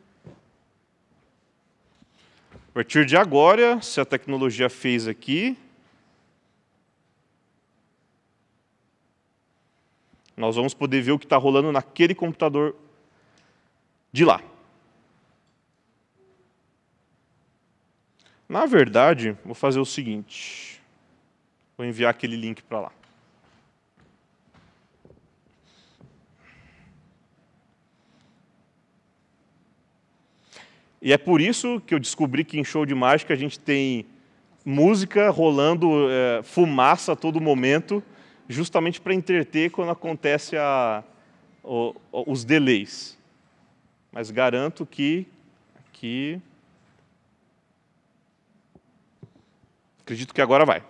A partir de agora, se a tecnologia fez aqui, nós vamos poder ver o que está rolando naquele computador de lá. Na verdade, vou fazer o seguinte. Vou enviar aquele link para lá. E é por isso que eu descobri que em show de mágica a gente tem música rolando, fumaça a todo momento, justamente para entreter quando acontece os delays. Mas garanto que acredito que agora vai.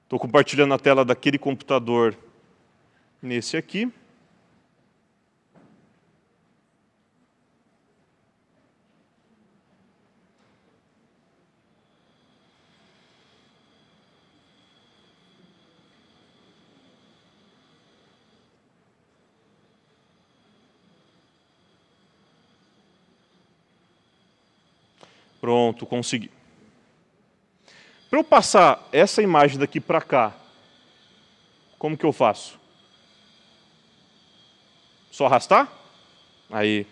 Estou compartilhando a tela daquele computador nesse aqui. Pronto, consegui. Para eu passar essa imagem daqui para cá, como que eu faço? Só arrastar? Aí.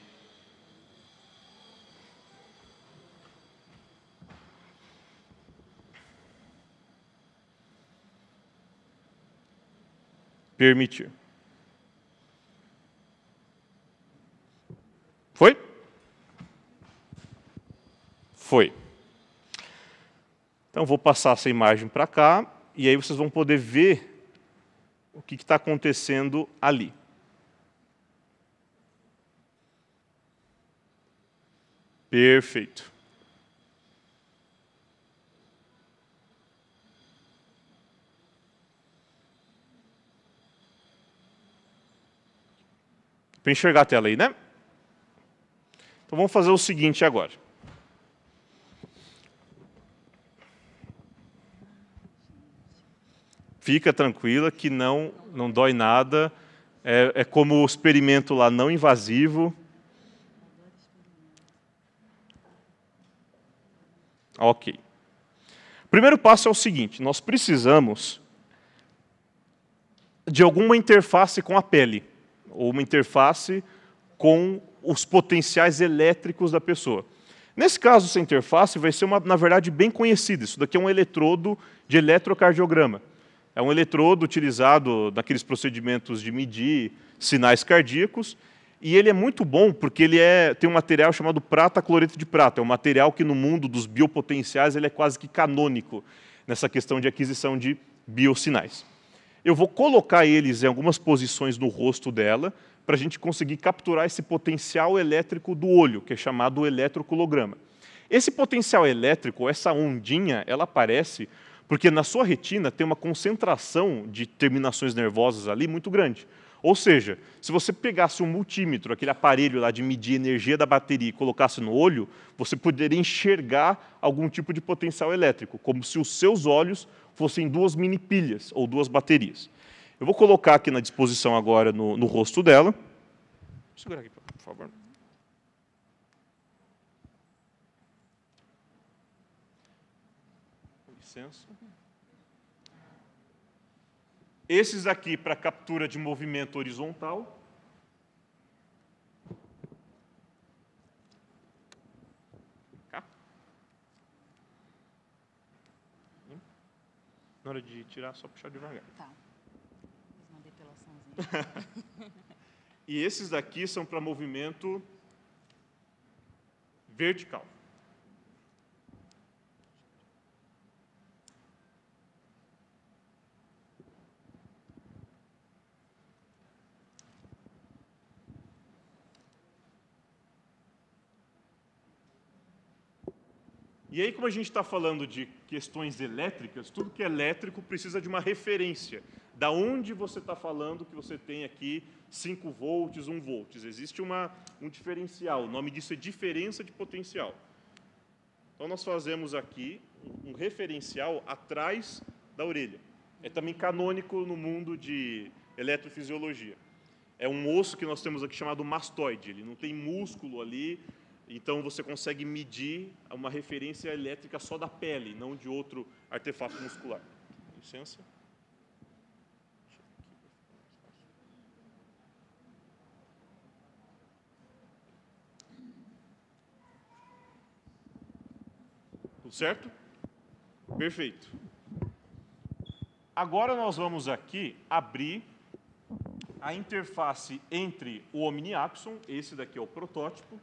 Permitir. Foi? Foi. Então, vou passar essa imagem para cá, e aí vocês vão poder ver o que está acontecendo ali. Perfeito. Para enxergar a tela aí, né? Então vamos fazer o seguinte agora. Fica tranquila que não dói nada. É como o experimento lá não invasivo. Ok. O primeiro passo é o seguinte, nós precisamos de alguma interface com a pele, ou uma interface com os potenciais elétricos da pessoa. Nesse caso, essa interface vai ser, na verdade, bem conhecida. Isso daqui é um eletrodo de eletrocardiograma. É um eletrodo utilizado naqueles procedimentos de medir sinais cardíacos, e ele é muito bom porque ele tem um material chamado prata cloreto de prata. É um material que no mundo dos biopotenciais ele é quase que canônico nessa questão de aquisição de biosinais. Eu vou colocar eles em algumas posições no rosto dela para a gente conseguir capturar esse potencial elétrico do olho, que é chamado eletroculograma. Esse potencial elétrico, essa ondinha, ela aparece porque na sua retina tem uma concentração de terminações nervosas ali muito grande. Ou seja, se você pegasse um multímetro, aquele aparelho lá de medir energia da bateria, e colocasse no olho, você poderia enxergar algum tipo de potencial elétrico, como se os seus olhos fossem duas mini pilhas ou duas baterias. Eu vou colocar aqui na disposição agora no rosto dela. Segura aqui, por favor. Com licença. Esses aqui para captura de movimento horizontal. Cá. Na hora de tirar, só puxar devagar. Tá. Fiz uma depilaçãozinha. E esses daqui são para movimento vertical. E aí, como a gente está falando de questões elétricas, tudo que é elétrico precisa de uma referência. Da onde você está falando que você tem aqui 5 volts, 1 volts. Existe um diferencial, o nome disso é diferença de potencial. Então, nós fazemos aqui um referencial atrás da orelha. É também canônico no mundo de eletrofisiologia. É um osso que nós temos aqui chamado mastoide, ele não tem músculo ali, então você consegue medir uma referência elétrica só da pele, não de outro artefato muscular. Com licença. Tudo certo? Perfeito. Agora nós vamos aqui abrir a interface entre o OmniAxon, esse daqui é o protótipo.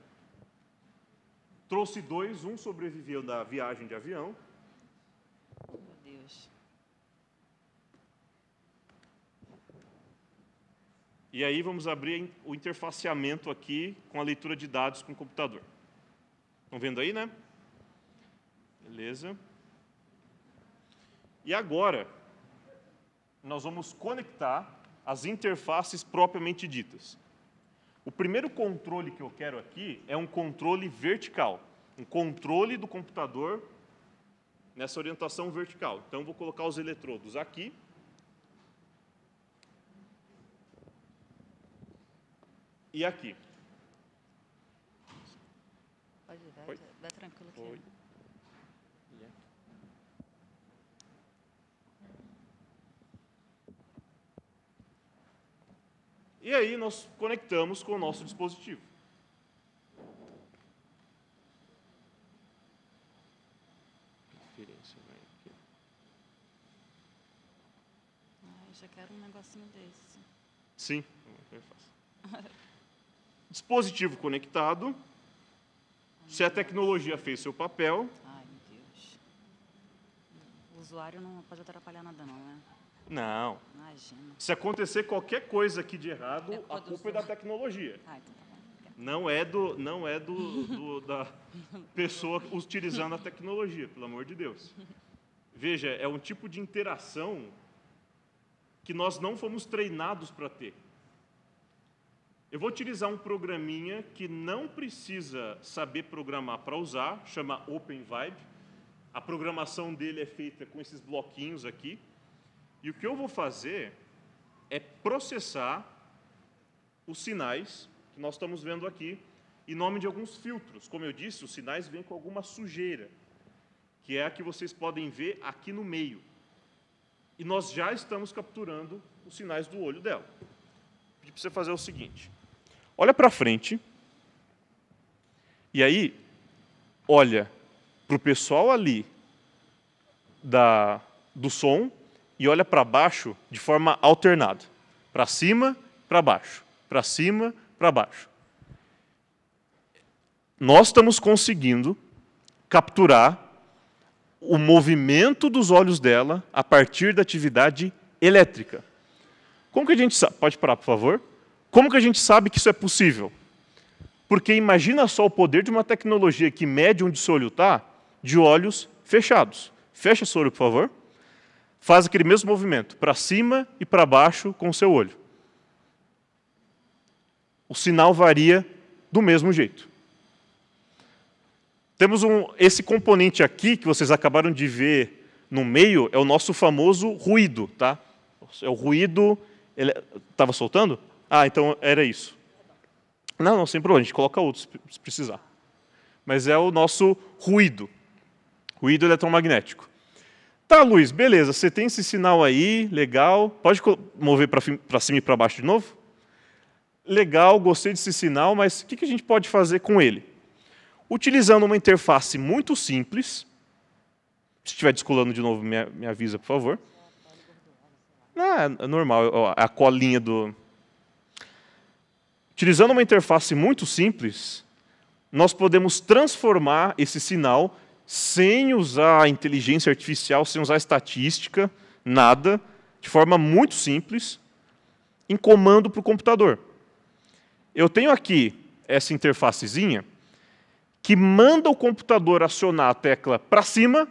Trouxe 2, um sobreviveu da viagem de avião. Meu Deus. E aí vamos abrir o interfaceamento aqui com a leitura de dados com o computador. Estão vendo aí, né? Beleza. E agora, nós vamos conectar as interfaces propriamente ditas. O primeiro controle que eu quero aqui é um controle vertical, um controle do computador nessa orientação vertical. Então, eu vou colocar os eletrodos aqui. E aqui. Pode ir, vai tranquilo aqui. Oi. E aí nós conectamos com o nosso dispositivo. Eu já quero um negocinho desse. Sim, é fácil. Dispositivo conectado. Se a tecnologia fez seu papel. Ai, meu Deus. O usuário não pode atrapalhar nada não, né? Não. Imagina. Se acontecer qualquer coisa aqui de errado, a culpa é da tecnologia. Ah, então tá bom. Não é da pessoa utilizando a tecnologia, pelo amor de Deus. Veja, é um tipo de interação que nós não fomos treinados para ter. Eu vou utilizar um programinha que não precisa saber programar para usar, chama OpenVibe. A programação dele é feita com esses bloquinhos aqui. E o que eu vou fazer é processar os sinais que nós estamos vendo aqui em nome de alguns filtros. Como eu disse, os sinais vêm com alguma sujeira, que é a que vocês podem ver aqui no meio. E nós já estamos capturando os sinais do olho dela. Vou pedir para você fazer o seguinte. Olha para frente. E aí, olha para o pessoal ali do som e olha para baixo de forma alternada. Para cima, para baixo. Para cima, para baixo. Nós estamos conseguindo capturar o movimento dos olhos dela a partir da atividade elétrica. Como que a gente sabe? Pode parar, por favor? Como que a gente sabe que isso é possível? Porque imagina só o poder de uma tecnologia que mede onde seu olho está de olhos fechados. Fecha seu olho, por favor. Faz aquele mesmo movimento, para cima e para baixo com o seu olho. O sinal varia do mesmo jeito. Temos esse componente aqui, que vocês acabaram de ver no meio, é o nosso famoso ruído. Tá? É o ruído... Estava soltando? Ah, então era isso. Não, sem problema, a gente coloca outros se precisar. Mas é o nosso ruído. Ruído eletromagnético. Tá, Luiz, beleza, você tem esse sinal aí, legal. Pode mover para cima e para baixo de novo? Legal, gostei desse sinal, mas o que a gente pode fazer com ele? Utilizando uma interface muito simples. Se estiver descolando de novo, me avisa, por favor. É normal, a colinha do... Utilizando uma interface muito simples, nós podemos transformar esse sinal sem usar inteligência artificial, sem usar estatística, nada, de forma muito simples, em comando para o computador. Eu tenho aqui essa interfacezinha, que manda o computador acionar a tecla para cima,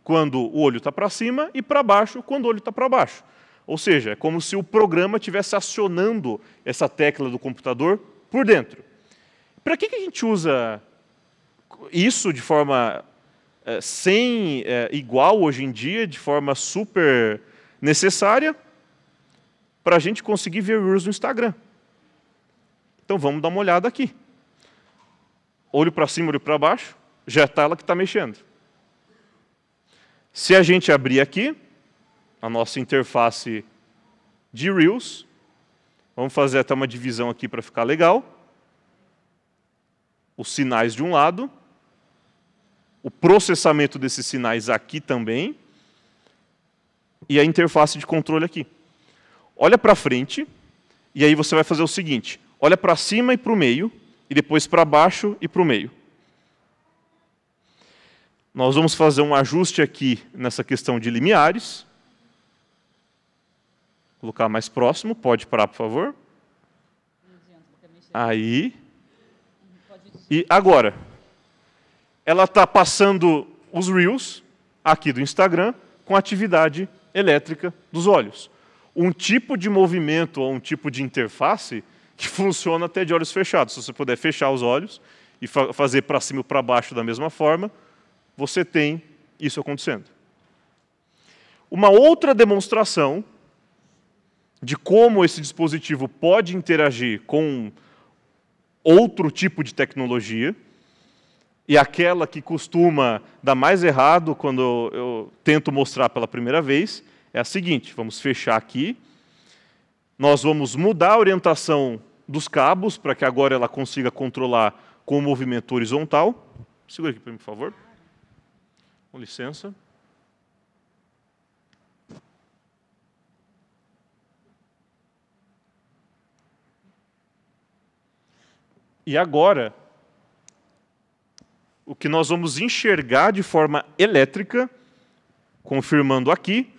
quando o olho está para cima, e para baixo, quando o olho está para baixo. Ou seja, é como se o programa estivesse acionando essa tecla do computador por dentro. Para que a gente usa isso de forma igual hoje em dia, de forma super necessária, para a gente conseguir ver Reels no Instagram? Então vamos dar uma olhada aqui. Olho para cima, olho para baixo, já está ela que está mexendo. Se a gente abrir aqui, a nossa interface de Reels, vamos fazer até uma divisão aqui para ficar legal. Os sinais de um lado, o processamento desses sinais aqui também, e a interface de controle aqui. Olha para frente, e aí você vai fazer o seguinte, olha para cima e para o meio, e depois para baixo e para o meio. Nós vamos fazer um ajuste aqui nessa questão de limiares. Vou colocar mais próximo, pode parar, por favor. Aí. E agora, ela está passando os Reels, aqui do Instagram, com a atividade elétrica dos olhos. Um tipo de movimento ou um tipo de interface que funciona até de olhos fechados. Se você puder fechar os olhos e fazer para cima e para baixo da mesma forma, você tem isso acontecendo. Uma outra demonstração de como esse dispositivo pode interagir com outro tipo de tecnologia, e aquela que costuma dar mais errado quando eu tento mostrar pela primeira vez, é a seguinte, vamos fechar aqui, nós vamos mudar a orientação dos cabos, para que agora ela consiga controlar com o movimento horizontal. Segura aqui para mim, por favor. Com licença. E agora, o que nós vamos enxergar de forma elétrica, confirmando aqui,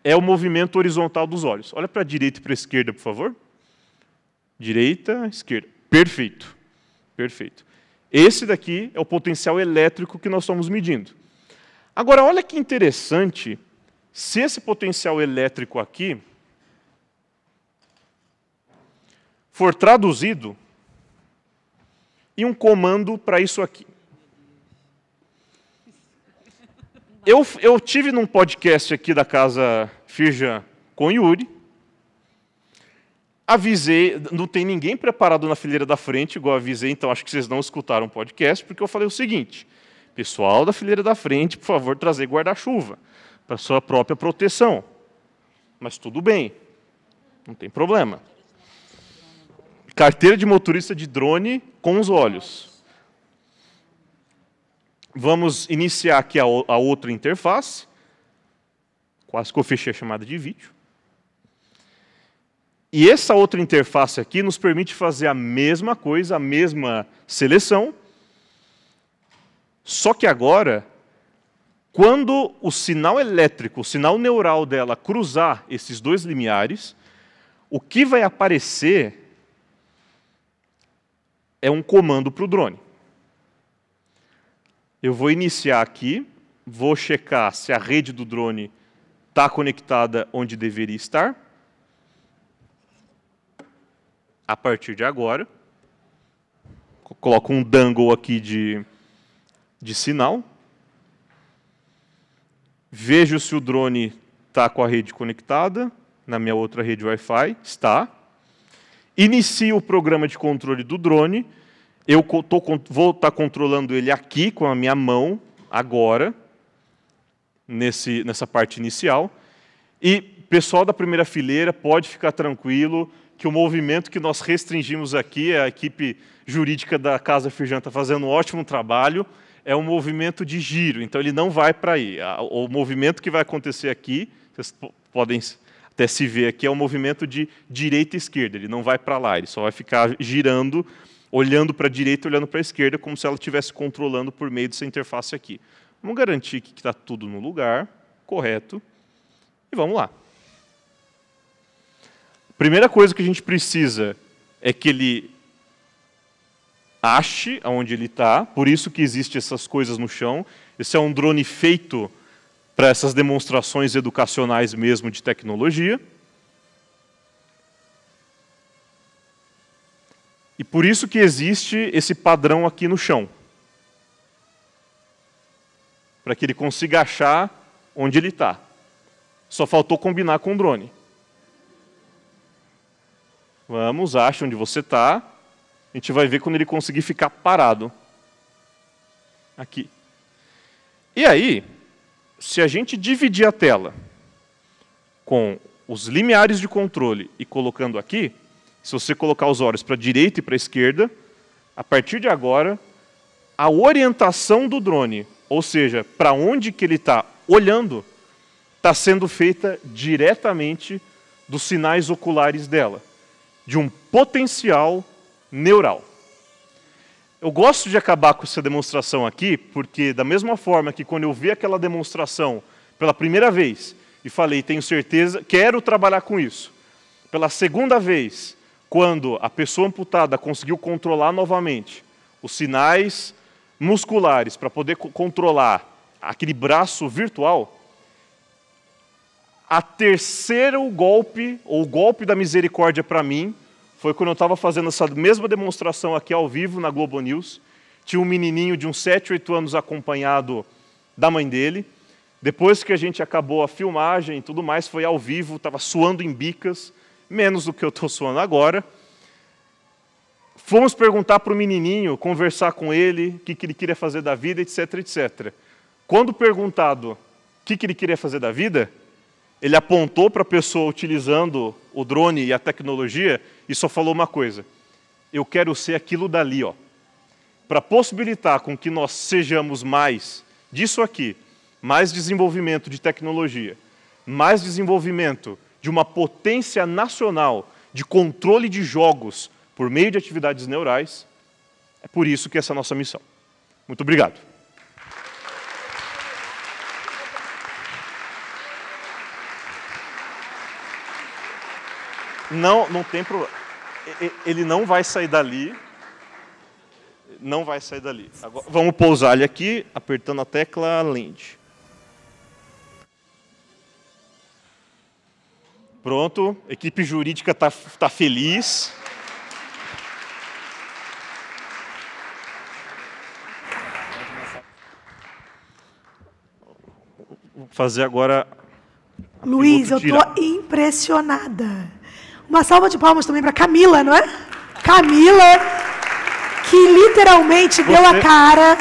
é o movimento horizontal dos olhos. Olha para a direita e para a esquerda, por favor. Direita, esquerda. Perfeito. Perfeito. Esse daqui é o potencial elétrico que nós estamos medindo. Agora, olha que interessante, se esse potencial elétrico aqui for traduzido em um comando para isso aqui. Eu tive num podcast aqui da Casa Firjan com o Yuri, avisei, não tem ninguém preparado na fileira da frente, igual avisei, então acho que vocês não escutaram o podcast, porque eu falei o seguinte, pessoal da fileira da frente, por favor, trazer guarda-chuva, para sua própria proteção. Mas tudo bem, não tem problema. Carteira de motorista de drone com os olhos. Vamos iniciar aqui a outra interface. Quase que eu fechei a chamada de vídeo. E essa outra interface aqui nos permite fazer a mesma coisa, a mesma seleção. Só que agora, quando o sinal elétrico, o sinal neural dela cruzar esses dois limiares, o que vai aparecer é um comando para o drone. Eu vou iniciar aqui, vou checar se a rede do drone está conectada onde deveria estar. A partir de agora, coloco um dangle aqui de sinal. Vejo se o drone está com a rede conectada, na minha outra rede Wi-Fi, está. Inicio o programa de controle do drone, eu vou estar controlando ele aqui com a minha mão, agora, nessa parte inicial. E pessoal da primeira fileira pode ficar tranquilo que o movimento que nós restringimos aqui, a equipe jurídica da Casa Firjan está fazendo um ótimo trabalho, é um movimento de giro, então ele não vai para aí. O movimento que vai acontecer aqui, vocês podem até se ver aqui, é um movimento de direita e esquerda, ele não vai para lá, ele só vai ficar girando, olhando para a direita e olhando para a esquerda, como se ela estivesse controlando por meio dessa interface aqui. Vamos garantir que está tudo no lugar, correto, e vamos lá. Primeira coisa que a gente precisa é que ele ache aonde ele está, por isso que existem essas coisas no chão. Esse é um drone feito para essas demonstrações educacionais mesmo de tecnologia. E por isso que existe esse padrão aqui no chão. Para que ele consiga achar onde ele está. Só faltou combinar com o drone. Vamos, acha onde você está. A gente vai ver quando ele conseguir ficar parado. Aqui. E aí, se a gente dividir a tela com os limiares de controle e colocando aqui, se você colocar os olhos para a direita e para a esquerda, a partir de agora, a orientação do drone, ou seja, para onde que ele está olhando, está sendo feita diretamente dos sinais oculares dela, de um potencial neural. Eu gosto de acabar com essa demonstração aqui, porque da mesma forma que quando eu vi aquela demonstração pela primeira vez, e falei, tenho certeza, quero trabalhar com isso. Pela segunda vez, quando a pessoa amputada conseguiu controlar novamente os sinais musculares para poder controlar aquele braço virtual, a terceiro golpe, ou o golpe da misericórdia para mim, foi quando eu estava fazendo essa mesma demonstração aqui ao vivo na Globo News. Tinha um menininho de uns 7, 8 anos acompanhado da mãe dele. Depois que a gente acabou a filmagem e tudo mais, foi ao vivo, estava suando em bicas, menos do que eu estou suando agora. Fomos perguntar para o menininho, conversar com ele, o que ele queria fazer da vida, etc, etc. Quando perguntado o que ele queria fazer da vida, ele apontou para a pessoa utilizando o drone e a tecnologia e só falou uma coisa: eu quero ser aquilo dali, ó. Para possibilitar com que nós sejamos mais disso aqui, mais desenvolvimento de tecnologia, mais desenvolvimento de uma potência nacional de controle de jogos por meio de atividades neurais, é por isso que essa é a nossa missão. Muito obrigado. Não tem problema. Ele não vai sair dali. Não vai sair dali. Agora, vamos pousar ele aqui, apertando a tecla Land. Pronto, a equipe jurídica tá feliz. Vou fazer agora... Luiz, eu estou impressionada. Uma salva de palmas também para Camila, não é? Camila, que literalmente deu a cara.